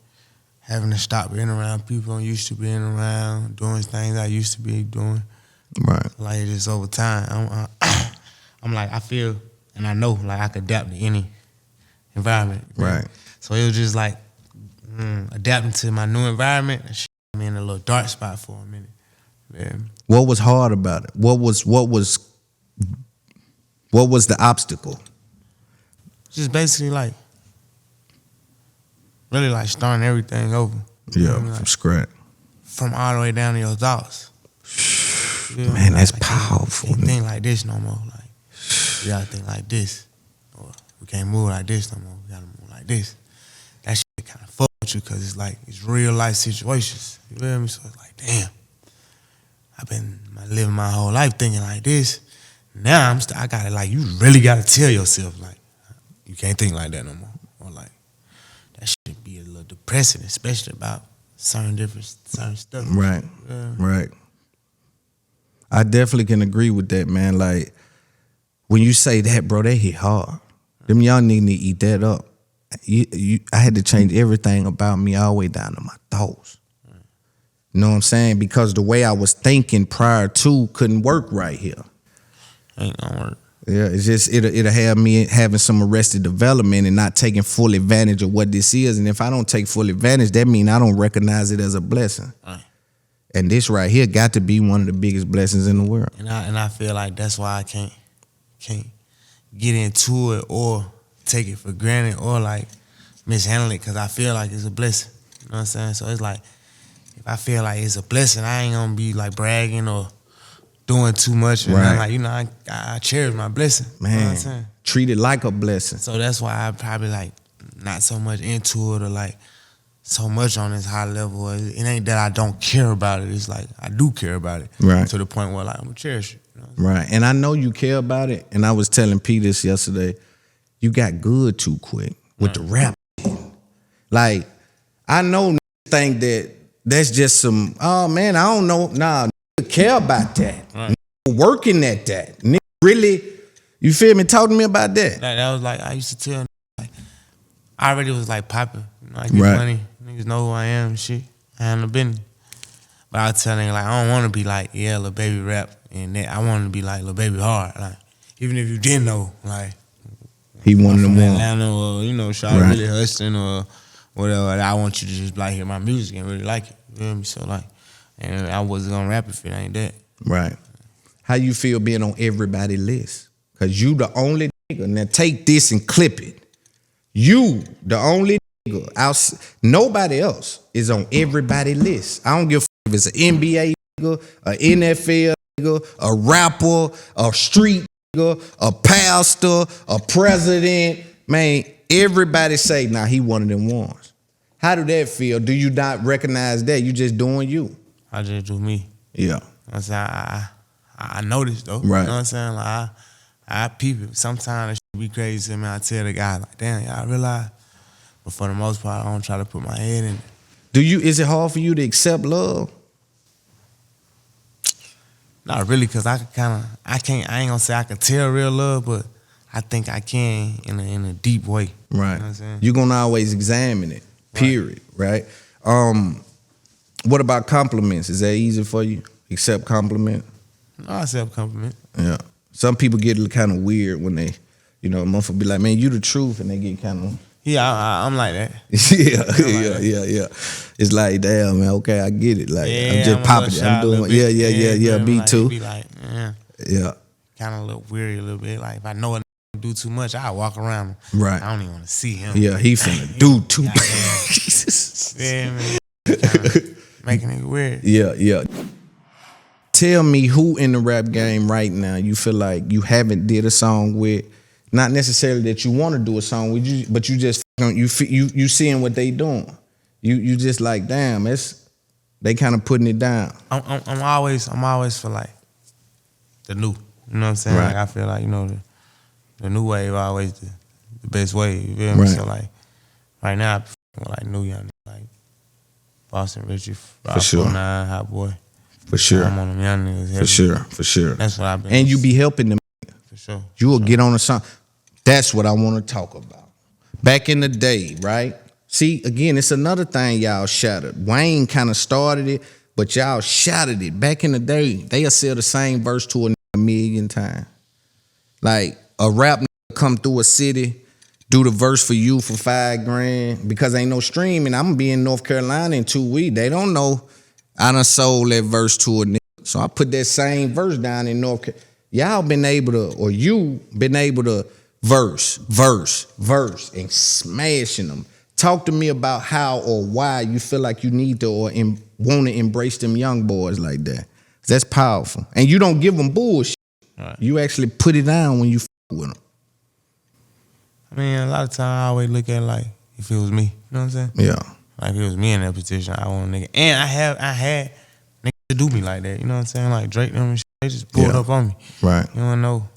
having to stop being around people I'm used to being around, doing things I used to be doing. Right. Like, just over time, I'm like, I feel and I know like I could adapt to any environment. Right. So it was just like adapting to my new environment. And shit, I'm in a little dark spot for a minute. Yeah. What was hard about it? What was the obstacle? Just basically like, really like starting everything over. Yeah, I mean? Like, from scratch. from all the way down to your thoughts. Man, that's like, powerful. Can't think like this no more. Like, we gotta think like this. Or we can't move like this no more. We gotta move like this. That shit kind of fuck with you because it's like, it's real life situations. You feel me? So it's like, damn. I've been living my whole life thinking like this. Now I gotta like, you really gotta tell yourself like, you can't think like that no more. Or like, that shit be a little depressing, especially about certain stuff. Right, right. I definitely can agree with that, man. Like, when you say that, bro, that hit hard. Them young niggas need to eat that up. I had to change everything about me all the way down to my thoughts. You know what I'm saying? Because the way I was thinking prior to couldn't work right here. Ain't gonna work. Yeah, it's just, it'll have me having some arrested development and not taking full advantage of what this is. And if I don't take full advantage, that means I don't recognize it as a blessing. Right. And this right here got to be one of the biggest blessings in the world. And I feel like that's why I can't get into it or take it for granted or like mishandle it, because I feel like it's a blessing. You know what I'm saying? So it's like, if I feel like it's a blessing, I ain't gonna be like bragging or doing too much. And Right. like, you know, I cherish my blessing. Man, you know what I'm saying? treat it like a blessing. So that's why I probably like not so much into it or like so much on this high level. It ain't that I don't care about it. It's like I do care about it. Right. To the point where like I'm gonna cherish it. You know? Right. And I know you care about it. And I was telling P this yesterday, you got good too quick with the rap. Like, I know niggas think that that's just some, oh man, I don't know. Nah, niggas care about that. Right. Niggas working at that. Niggas really, you feel me? Talk to me about that. That was like, I used to tell, like, I already was like popping. You know, I get Right. money. Niggas know who I am and shit. I handle business. But I was telling like, I don't want to be like, yeah, Lil Baby rap. And then I want to be like Lil Baby hard. Like, even if you didn't know, like, He one of them ones. Atlanta or, you know, Charlotte Right. really hustling or whatever. I want you to just like hear my music and really like it. You feel me? So like, and I wasn't gonna rap if it ain't that. Right. How you feel being on everybody's list? Because you the only nigga. Now take this and clip it. You the only nigga. Nobody else is on everybody's list. I don't give a if it's an NBA nigga, an NFL nigga, a rapper, a street nigga, a pastor, a president. Man, everybody say, nah, he one of them ones. How do that feel? Do you not recognize that? You just doing you. I just do me. Yeah. I'm saying I noticed though. Right. You know what I'm saying? Like I peep it. Sometimes it should be crazy to me. I tell the guy like, damn, y'all realize. But for the most part, I don't try to put my head in it. Is it hard for you to accept love? Not really, cause I ain't gonna say I can tell real love, but I think I can in a deep way. Right. You know what I'm saying? You're gonna always examine it. Period. Right. What about compliments? Is that easy for you? Accept compliment? No, I accept compliment. Yeah. Some people get kind of weird when they, you know, a motherfucker be like, man, you the truth, and they get kind of. Yeah, I'm like that. yeah. It's like, damn, man, okay, I get it. Like, Yeah, I'm just popping it. I'm doing, yeah, me like, too. Be like, Yeah. kind of a little weary a little bit. Like if I know a nigga do too much, I walk around him. Right. I don't even want to see him. Yeah, he finna do too much. Yeah, man. Kinda making it weird. Yeah. Tell me who in the rap game right now you feel like you haven't did a song with, not necessarily that you want to do a song with you, but you just you seeing what they doing. You just like, damn, they kind of putting it down. I'm always for like the new. You know what I'm saying? Right. Like I feel like, you know, the new wave always the best wave. You feel me? Right. So like right now I prefer like new young niggas, like Boston Richey, For sure. HotBoii. For sure. I'm on them young niggas. heavy. For sure. That's what I've been. And you be helping them. for sure. You will get on a song. That's what I want to talk about. Back in the day, right? See, again, it's another thing y'all shattered. Wayne kind of started it, but y'all shattered it. Back in the day, they'll sell the same verse to a million times. Like a rap nigga come through a city, do the verse for you for $5,000 because ain't no streaming. I'm gonna be in North Carolina in 2 weeks. They don't know I done sold that verse to a nigga So I put that same verse down in North Carolina. Y'all been able to, or you been able to verse, and smashing them. Talk to me about how or why you feel like you need to or want to embrace them young boys like that. That's powerful. And you don't give them bullshit. Right. You actually put it down when you f with them. I mean, a lot of times I always look at it like, if it was me, you know what I'm saying? Yeah. Like, if it was me in that position, I want a nigga. And I had niggas to do me like that, you know what I'm saying? Like, Drake them and shit, they just pulled up on me. Right. You don't know.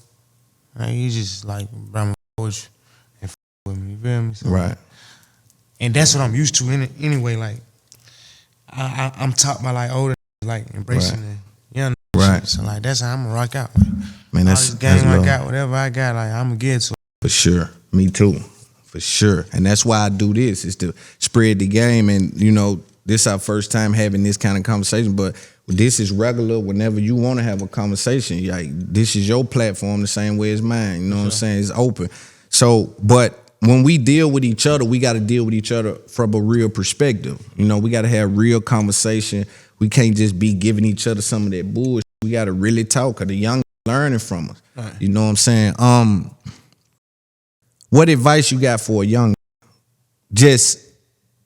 Like, he just, like, brought my coach and f with me, you feel me? So, Right. And that's what I'm used to anyway. Like, I'm taught by, like, older like, embracing the young right. shit. So, like, that's how I'm going to rock out. Like, man, that's all this game that's I got, whatever I got, like, I'm going to get to. For sure. Me too. For sure. And that's why I do this, is to spread the game. And, you know, this is our first time having this kind of conversation, but this is regular whenever you want to have a conversation. Like, this is your platform the same way as mine. You know what I'm saying? It's open. So, but when we deal with each other, we got to deal with each other from a real perspective. You know, we got to have real conversation. We can't just be giving each other some of that bullshit. We got to really talk, because the young learning from us. Right. You know what I'm saying? What advice you got for a young just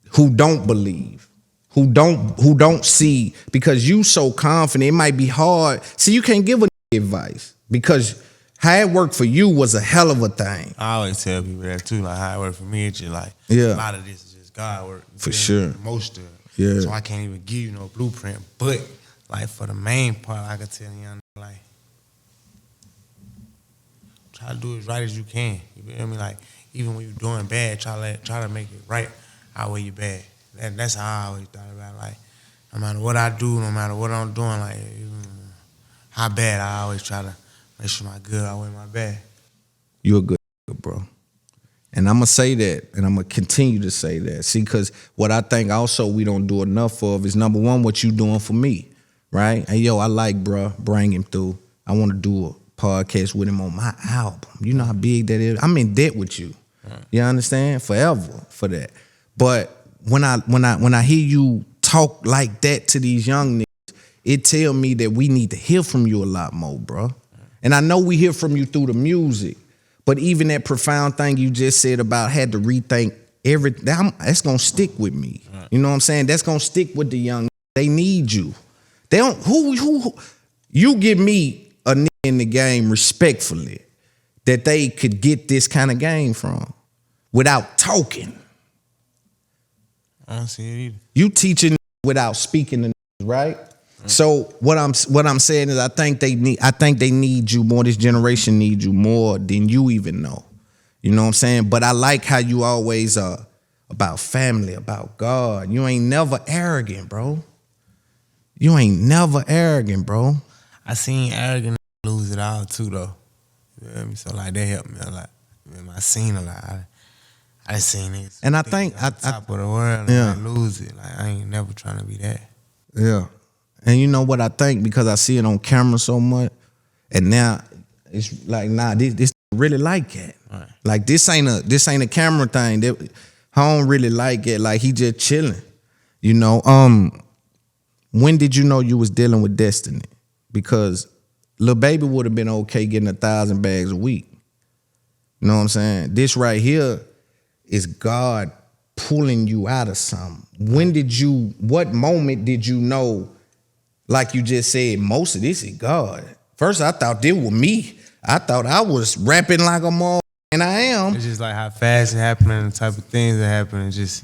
who don't believe, who don't see, because you so confident, it might be hard. See, you can't give a advice because how it worked for you was a hell of a thing. I always tell people that too, like how it worked for me, it's just like a lot of this is just God work. For sure. Most of it. Yeah. So I can't even give you no blueprint. But like for the main part, I can tell you, like, try to do as right as you can. You feel me? Like, even when you're doing bad, try to make it right out where you bad. That's how I always thought about it. Like, no matter what I do, no matter what I'm doing, like, even how bad, I always try to make sure my good outweigh my bad. You're a good bro. And I'm going to say that, and I'm going to continue to say that. See, because what I think also we don't do enough of is, number one, what you doing for me, right? Hey, yo, I like, bro, bring him through. I want to do a podcast with him on my album. You know how big that is? I'm in debt with you. Right. You understand? Forever for that. But when I hear you talk like that to these young niggas, it tell me that we need to hear from you a lot more, bro. Right. And I know we hear from you through the music, but even that profound thing you just said about had to rethink everything, that's gonna stick with me. Right. You know what I'm saying? That's gonna stick with the young. They need you. They don't. Who you give me a nigga in the game respectfully that they could get this kind of game from without talking. I don't see it either. You teaching without speaking to niggas, right? Mm-hmm. So what I'm saying is I think they need you more. This generation needs you more than you even know. You know what I'm saying? But I like how you always are about family, about God. You ain't never arrogant, bro. You ain't never arrogant, bro. I seen arrogant lose it all too, though. You know what I mean? So like that helped me a lot. I seen a lot. I seen it. And I think at the top of the world, and I lose it. Like I ain't never trying to be that. Yeah. And you know what I think, because I see it on camera so much, and now it's like, nah, this really like it. Right. Like this ain't a camera thing. That I don't really like it. Like he just chilling. You know. When did you know you was dealing with destiny? Because Lil Baby would have been okay getting 1,000 bags a week. You know what I'm saying? This right here is God pulling you out of something. What moment did you know, like you just said, most of this is God? First, I thought this was me. I thought I was rapping like a mother, and I am. It's just like how fast it happened and the type of things that happen, and just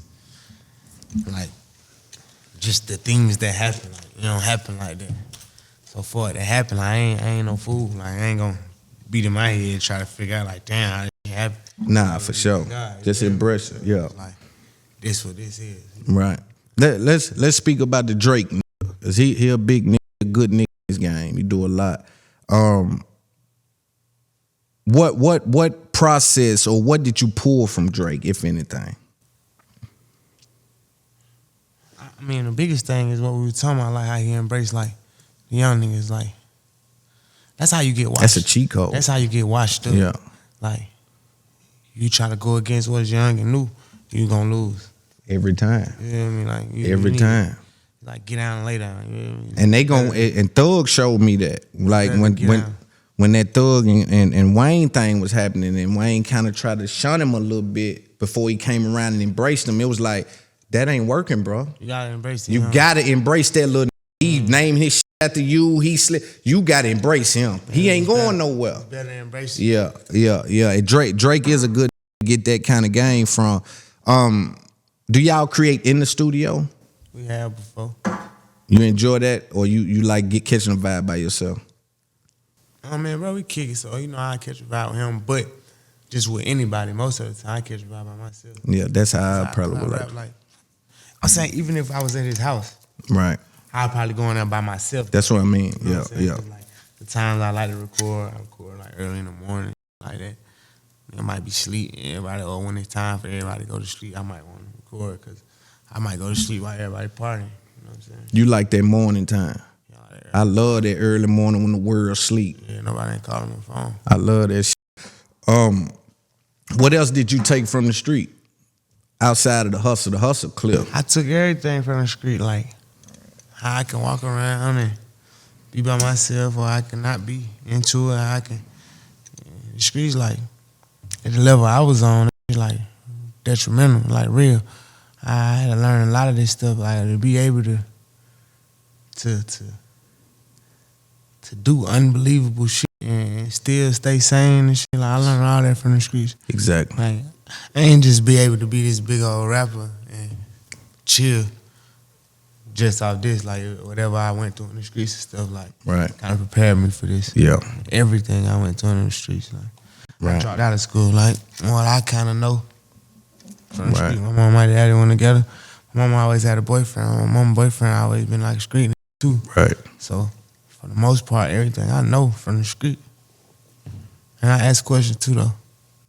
the things that happen. Like, it don't happen like that. So for it to happen, like, I ain't no fool. Like I ain't gonna beat in my head try to figure out like, damn, how it happened. Nah, for sure. God, just embrace it. Yeah. Like this what this is. Right. Let's speak about the Drake, cause he a big nigga, a good nigga in this game. He do a lot. What process or what did you pull from Drake, if anything? I mean, the biggest thing is what we were talking about, like how he embraced like the young niggas. Like that's how you get washed. That's a cheat code. That's how you get washed up. Yeah. Like you try to go against what's young and new, you gonna lose every time. You know what I mean? Like every time. Like, get down and lay down. You know what I mean? And they gon' and Thug showed me that. Like when that Thug and Wayne thing was happening, and Wayne kind of tried to shun him a little bit before he came around and embraced him. It was like, that ain't working, bro. You gotta embrace it. You gotta embrace that little. He named his shit after you. You gotta embrace him. He ain't going nowhere. Better embrace it. Yeah. And Drake is a good get that kind of game from. Do y'all create in the studio? We have before. You enjoy that, or you like catching a vibe by yourself? Oh man, bro, we kick it. So you know I catch a vibe with him, but just with anybody, most of the time I catch a vibe by myself. Yeah, that's how I probably would like. I'm saying even if I was at his house, right? I'd probably go in there by myself. That's what I mean. You know Yeah. Like the times I like to record, I record like early in the morning, like that. It might be sleep, everybody, or when it's time for everybody to go to sleep, I might want to record because I might go to sleep while everybody partying. You know what I'm saying? You like that morning time. I love that early morning when the world sleep. Yeah, nobody ain't calling my phone. I love that shit. What else did you take from the street? Outside of the hustle clip. I took everything from the street, like how I can walk around and be by myself, or I cannot be into it. The streets, like, at the level I was on, it's like detrimental, like real. I had to learn a lot of this stuff, like to be able to do unbelievable shit and still stay sane and shit. Like, I learned all that from the streets. Exactly. Like, I ain't just be able to be this big old rapper and chill just off this. Like, whatever I went through in the streets and stuff, like, right, kind of prepared me for this. Yeah. Everything I went through in the streets, like, right. I dropped out of school, like, what I kind of know from the street. My mom and my daddy went together. My mom always had a boyfriend. My mom's boyfriend always been like a street nigga too. Right. So, for the most part, everything I know from the street. And I ask questions too, though.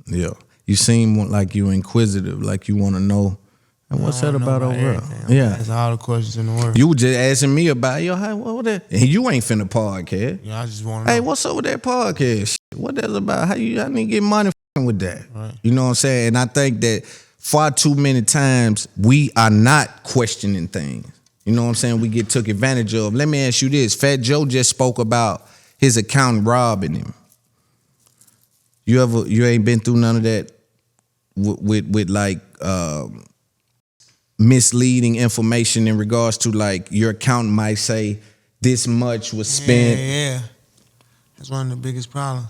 Yeah. You seem like you inquisitive, like you want to know. And what's that about over there? Yeah. That's all the questions in the world. You were just asking me about, yo, what that? And you ain't finna podcast. Yeah, I just want to know. Hey, what's up with that podcast? What that's about? I need to get money with that. Right. You know what I'm saying? And I think that far too many times we are not questioning things. You know what I'm saying? We get took advantage of. Let me ask you this. Fat Joe just spoke about his accountant robbing him. You ain't been through none of that with like misleading information in regards to, like, your accountant might say this much was spent. Yeah. That's one of the biggest problems.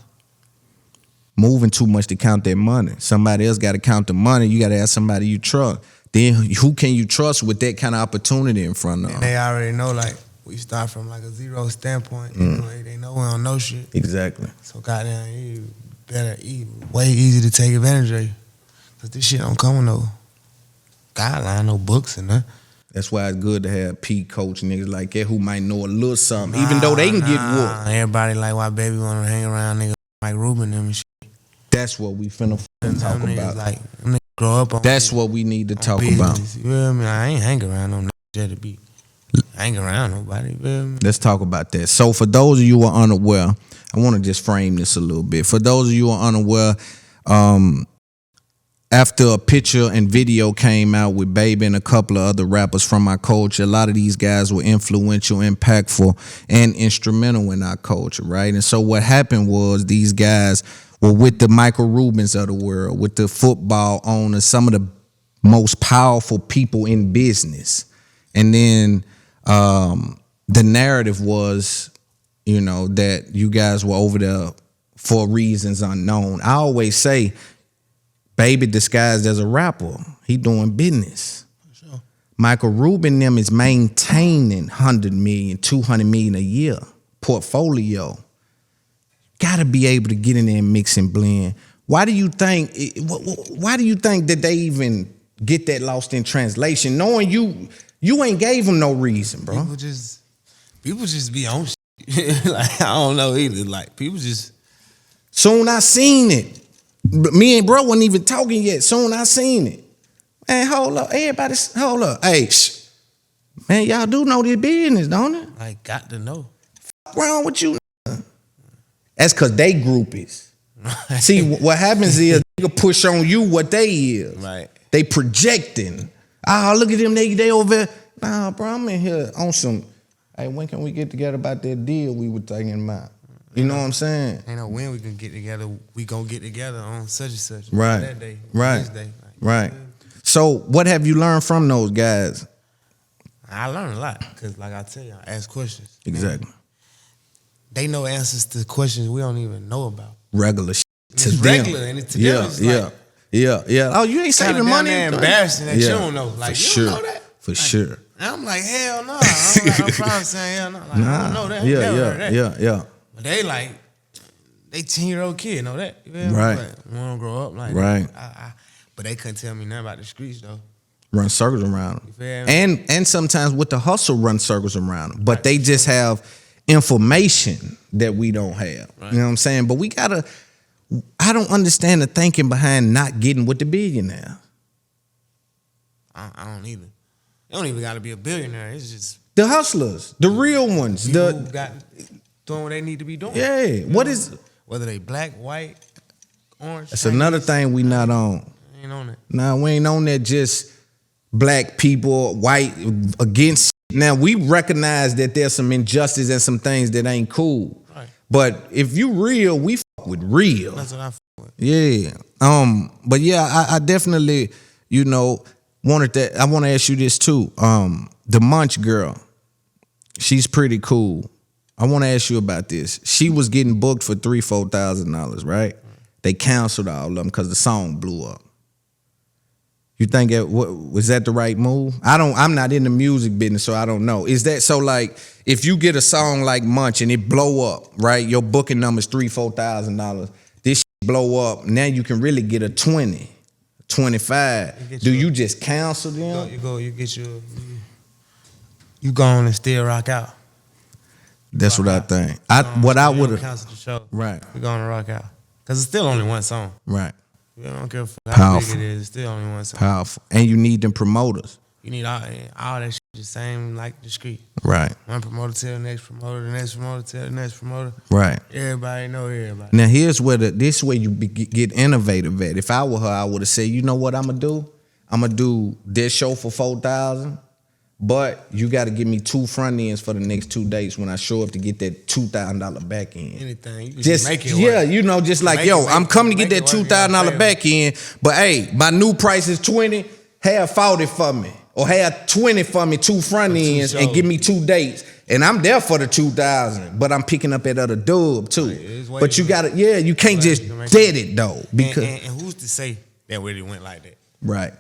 Moving too much to count that money. Somebody else got to count the money. You got to ask somebody you trust. Then who can you trust with that kind of opportunity in front of them? And they already know, like, we start from like a zero standpoint. You know, they know we don't know shit. Exactly. So goddamn, you better eat. Way easy to take advantage of you. Cause this shit don't come with no guideline, no books and nothing. That's why it's good to have P coach niggas like that who might know a little something, even though they can get whooped. Everybody like why baby wanna hang around niggas like Rubin and shit. That's what we finna talk about. Like, them niggas grow up on. That's what we need to talk business. about. You know what I mean? I ain't hang around no niggas to be. Hang around nobody. You know what I mean? Let's talk about that. So for those of you who are unaware, I want to just frame this a little bit. For those of you who are unaware, after a picture and video came out with Baby and a couple of other rappers from our culture, a lot of these guys were influential, impactful, and instrumental in our culture, right? And so what happened was these guys were with the Michael Rubins of the world, with the football owners, some of the most powerful people in business. And then the narrative was, you know, that you guys were over there for reasons unknown. I always say, Baby disguised as a rapper, he doing business. Sure. Michael Rubin them is maintaining 100 million, 200 million a year portfolio. Gotta be able to get in there and mix and blend. Why do you think that they even get that lost in translation, knowing you ain't gave them no reason, bro? People just be on shit. Like, I don't know either. Like, people just. Soon I seen it. Me and bro wasn't even talking yet. Soon I seen it. Man, hold up. Everybody, hold up. Hey, man, y'all do know this business, don't it? I got to know. What's wrong with you? That's because they groupies. See, what happens is they push on you what they is. Right. They projecting. Ah, look at them, they over there. Nah, bro, I'm in here on some, hey, when can we get together about that deal we were thinking about? You know what I'm saying? Ain't no when we can get together. We gonna get together on such and such. Right. That day. Right. This day. Like, Right. So what have you learned from those guys? I learned a lot because, like I tell you, I ask questions. Exactly. Man, they know answers to questions we don't even know about. Regular shit to It's them. regular, and it's to them. It's like, yeah. Oh, you ain't saving money. Embarrassing that you don't know. Like, for you sure. don't know that? For like, sure. And I'm like, hell no. I'm probably saying hell no. Like, I don't know that. Never heard that. Yeah. But they like, they 10-year-old kid know that. You feel me? Right. Like, wanna grow up like right. that. But they couldn't tell me nothing about the streets though. Run circles around them. You feel me? And sometimes with the hustle, run circles around them. But they just have information that we don't have. Right. You know what I'm saying? But we gotta. I don't understand the thinking behind not getting with the billionaire. I don't either. You don't even got to be a billionaire. It's just the hustlers, the real ones. People who got doing what they need to be doing. Yeah. What is whether they black, white, orange? That's Chinese, another thing we not on. Ain't on it. Nah, we ain't on that just black people, white against. Now we recognize that there's some injustice and some things that ain't cool. Right. But if you real, we fuck with real. That's what I fuck with. Yeah. But yeah, I definitely, wanted that. I want to ask you this too. The Munch girl, she's pretty cool. I want to ask you about this. She was getting booked for $3,000-$4,000, right? They canceled all of them because the song blew up. You think was that the right move? I'm not in the music business, so I don't know. Is that so? Like, if you get a song like Munch and it blow up, right? Your booking number's $3,000-$4,000. This shit blow up. Now you can really get a 20, 25. Do you just cancel them? You go on and still rock out. That's what I think. I would have cancel the show. Right. We going to rock out because it's still only one song. Right. I don't care how big it is. It's still only one song. Powerful. And you need them promoters. You need all that shit the same like the street. Right. One promoter tell the next promoter, the next promoter tell the next promoter. Right. Everybody know everybody. Now here's where this way you get innovative at. If I were her, I would have said, you know what I'm gonna do? I'm gonna do this show for $4,000, but you got to give me 2 front ends for the next 2 dates when I show up to get that $2,000 back end. Anything. You can just make it work. just like, I'm coming to get that $2,000 back end, but hey, my new price is 20, have 40 for me. Or have 20 for me, 2 front ends, and give me 2 dates. And I'm there for the 2,000, but I'm picking up that other dub too. But you gotta, you can't just dead it though. Because and who's to say that really went like that? Right.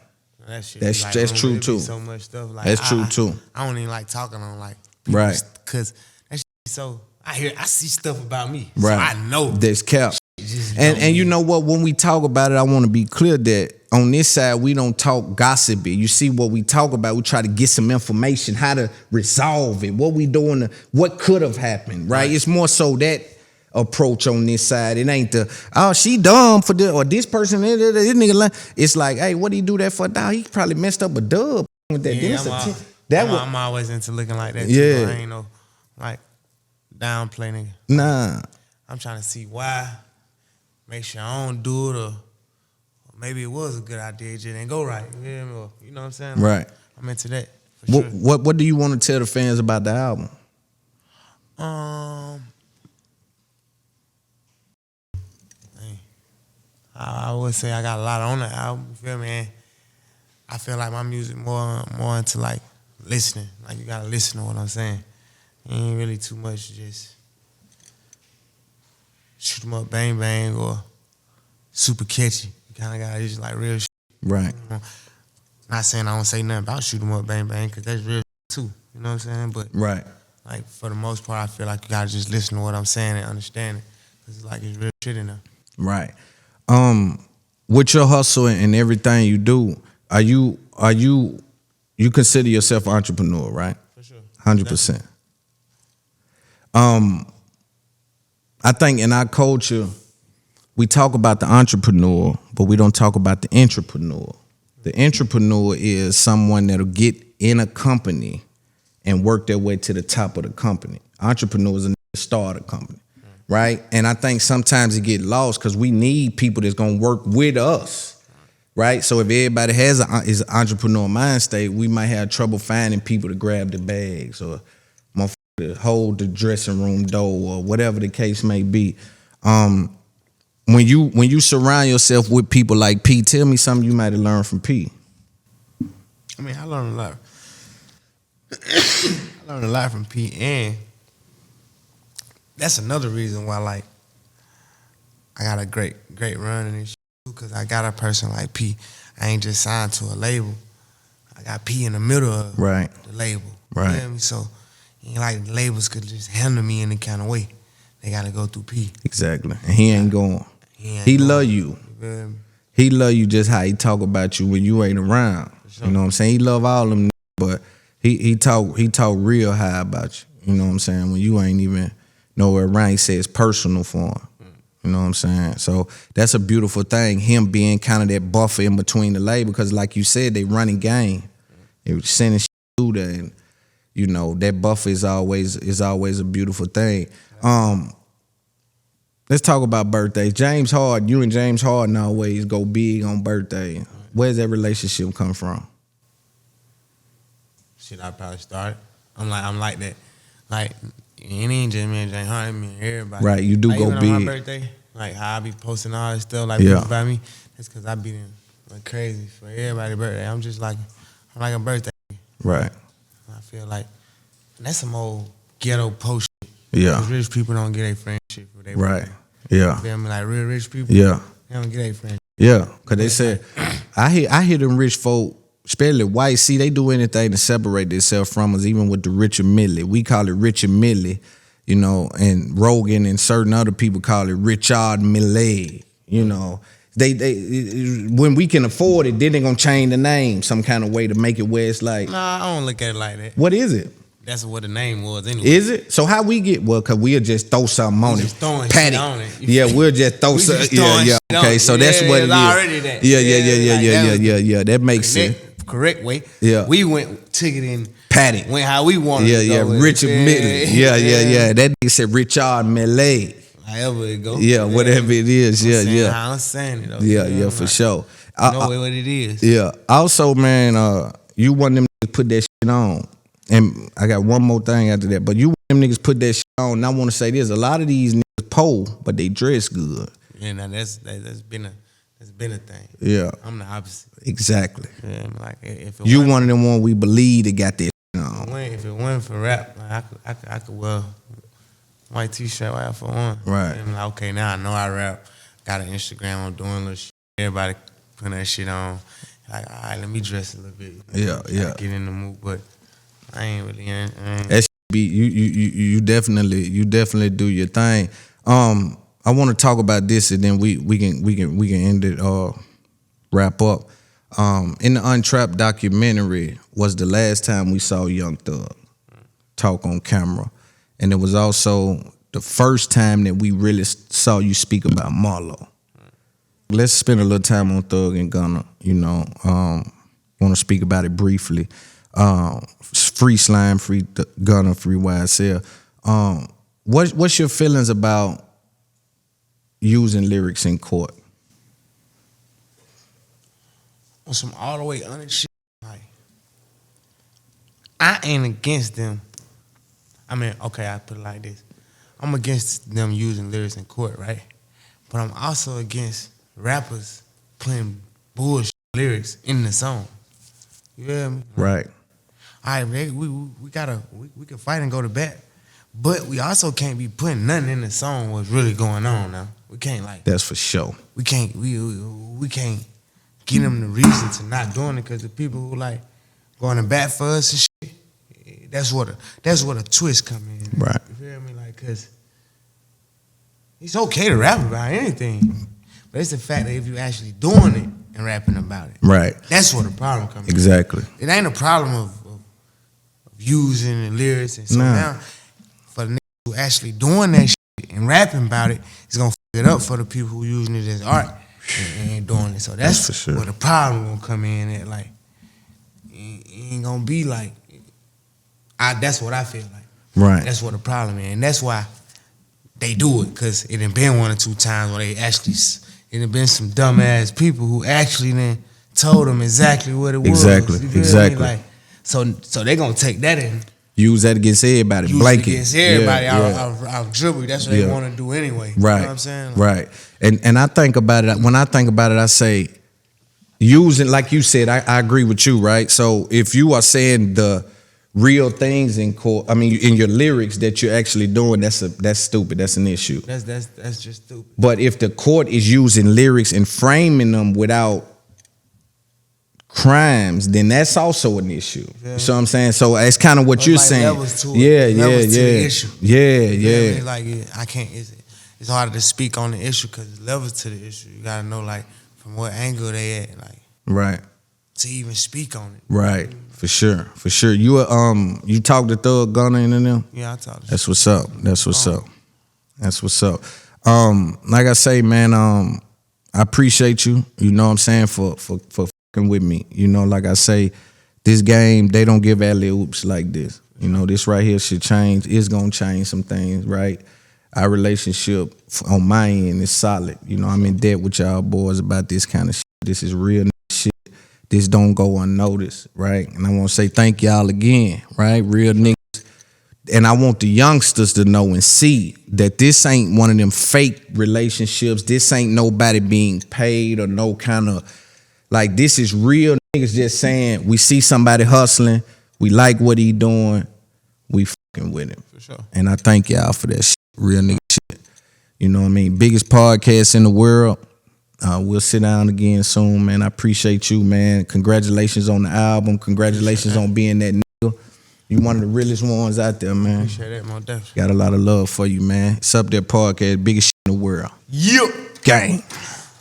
That shit that's true too. So much stuff like that's true too. I don't even like talking on like right because that shit so I see stuff about me. Right. So I know there's cap. And you know what? When we talk about it, I want to be clear that on this side we don't talk gossipy. You see what we talk about? We try to get some information, how to resolve it, what we doing, what could have happened. Right? It's more so that approach on this side. It ain't she dumb for this or this person. This nigga. It's like, hey, what do you do that for? Dog, he probably messed up a dub with that. I'm always into looking like that. Yeah, too. I ain't no like downplay nigga. Nah, I'm trying to see why. Make sure I don't do it, or maybe it was a good idea, it just didn't go right. You know what I'm saying? Right. I'm into that. For sure. What do you want to tell the fans about the album? I would say I got a lot on the album. You feel me? And I feel like my music more into like listening. Like you gotta listen to what I'm saying. It ain't really too much just shoot 'em up, bang bang, or super catchy. You kind of gotta just like real shit. Right. Not saying I don't say nothing about shoot 'em up, bang bang, because that's real shit too. You know what I'm saying? But right. Like for the most part, I feel like you gotta just listen to what I'm saying and understand it, because it's like it's real shit in there. Right. With your hustle and everything you do, you consider yourself an entrepreneur, right? For sure. 100%. I think in our culture, we talk about the entrepreneur, but we don't talk about the intrapreneur. The intrapreneur is someone that'll get in a company and work their way to the top of the company. Entrepreneurs are start a company. Right? And I think sometimes it get lost because we need people that's gonna work with us, right? So if everybody has is an entrepreneur mind state, we might have trouble finding people to grab the bags or motherfucker to hold the dressing room door or whatever the case may be. When you surround yourself with people like P, tell me something you might have learned from P. I mean, I learned a lot. I learned a lot from P, and that's another reason why, like, I got a great run in this shit too, because I got a person like P. I ain't just signed to a label. I got P in the middle of the label. Right. You know what I mean? So, ain't like the labels could just handle me any kind of way. They got to go through P. Exactly. And he ain't going. He love you. He love you just how he talk about you when you ain't around. Sure. You know what I'm saying? He love all them, but he talk real high about you. You know what I'm saying? When you ain't even nowhere around, he says personal for him. You know what I'm saying? So that's a beautiful thing. Him being kind of that buffer in between the label, because like you said, they running game. They were sending shit through there, and you know that buffer is always a beautiful thing. Let's talk about birthdays. James Harden, you and James Harden always go big on birthday. Where's that relationship come from? Shit, I probably started. I'm like that. Like, it ain't just me and James Harden, me and everybody. Right, you do like, go even big. On my birthday, like how I be posting all this stuff, like people by me. That's because I be like crazy for everybody's birthday. I'm like a birthday. Right. I feel like that's some old ghetto post shit. Yeah. Because rich people don't get a friendship for their right. birthday. Yeah. You feel me? Like real rich people. Yeah. They don't get a friendship. Yeah, because they said, I hear them rich folk, especially white, see, they do anything to separate themselves from us, even with the Richard Millie. We call it Richard Millie, you know, and Rogan and certain other people call it Richard Millie, you know. They when we can afford it, then they gonna change the name some kind of way to make it where it's like. Nah, I don't look at it like that. What is it? That's what the name was anyway. Is it? So how we get, well, because we'll just throw something on just it. throwing Patty. shit on it. Yeah, we'll just throw something. Yeah. Okay, so that's what it is. Already that. Yeah. That makes sense. Correct way. Yeah. We took it in. Patty. Went how we wanted to go. Yeah, Richard Millie. Yeah. That nigga said Richard Millie. However it go. Yeah, whatever it is. Yeah. I'm saying it though. Yeah, for sure. You know what it is. Yeah. Also, man, you want them to put that shit on. And I got one more thing after that. But you want them niggas put that shit on. And I want to say this. A lot of these niggas poor, but they dress good. Yeah, now that's been a thing. Yeah. I'm the opposite. Exactly. Yeah, like if it you one of them one we believe that got that shit on. If it wasn't for rap, like, I could wear white t-shirt right for one. Right. And like, okay, now I know I rap. Got an Instagram, I'm doing little shit. Everybody putting that shit on. Like, all right, let me dress a little bit. Yeah. Get in the mood, but I ain't really. That be you definitely do your thing. I want to talk about this and then we can end it wrap up. In the Untrapped documentary was the last time we saw Young Thug talk on camera, and it was also the first time that we really saw you speak about Marlo. Let's spend a little time on Thug and Gunna. You know, want to speak about it briefly. Free Slime, free Gunna, free YSL. What's your feelings about using lyrics in court? On some all the way honest shit, like, I ain't against them. I mean, okay, I put it like this. I'm against them using lyrics in court, right? But I'm also against rappers playing bullshit lyrics in the song. You feel me? Right. All right, we can fight and go to bat, but we also can't be putting nothing in the song what's really going on now. We can't like. That's for sure. We can't give them the reason to not doing it, because the people who like going to bat for us and shit, that's what a twist come in. Right. You feel me? Like, cause it's okay to rap about anything, but it's the fact that if you actually doing it and rapping about it, right, that's where the problem comes in. Exactly. It ain't a problem of using the lyrics, and so now for the niggas who actually doing that shit and rapping about it, it's gonna fuck it up for the people who using it as art and doing it. So that's for sure. where the problem gonna come in at. Like, it ain't gonna be like, that's what I feel like. Right. That's what the problem is, and that's why they do it, because it done been one or two times where they actually, it done been some dumbass people who actually then told them exactly what it was. Exactly, You feel exactly. me? Like, so they gonna take that in. Use that against everybody. Use Blanket. it against everybody. Yeah, I'll dribble. That's what they want to do anyway. Right. You know what I'm saying? Like, right. And I think about it. When I think about it, I say, using, like you said, I agree with you, right? So if you are saying the real things in your lyrics that you're actually doing, that's stupid. That's an issue. That's just stupid. But if the court is using lyrics and framing them without crimes, then that's also an issue. Yeah. You know what I'm saying? So it's kind of what you're like saying. Levels to it. Yeah, Levels to yeah, the yeah. issue. Yeah, You know what I yeah. mean? Like I can't. It's harder to speak on the issue because it's levels to the issue. You gotta know like from what angle they at, like Right. to even speak on it. Right. For sure. For sure. You talk to Thug Gunner and them? Yeah, I talk. That's what's up. That's what's up. That's what's up. Like I say, man, I appreciate you. You know what I'm saying, for fucking with me. You know, like I say, this game, they don't give alley-oops like this. You know, this right here should change. It's gonna change some things, right? Our relationship on my end is solid. You know, I'm in debt with y'all boys about this kind of shit. This is real shit. This don't go unnoticed, right? And I want to say thank y'all again, right? Real niggas. And I want the youngsters to know and see that this ain't one of them fake relationships. This ain't nobody being paid or no kind of, like, this is real niggas just saying, we see somebody hustling, we like what he doing, we fucking with him. For sure. And I thank y'all for that shit. Real nigga shit. You know what I mean? Biggest podcast in the world. We'll sit down again soon, man. I appreciate you, man. Congratulations on the album. Congratulations on being that nigga. You one of the realest ones out there, man. Appreciate that, my definitely. Got a lot of love for you, man. It's Up There Podcast, biggest shit in the world. Yep. Gang.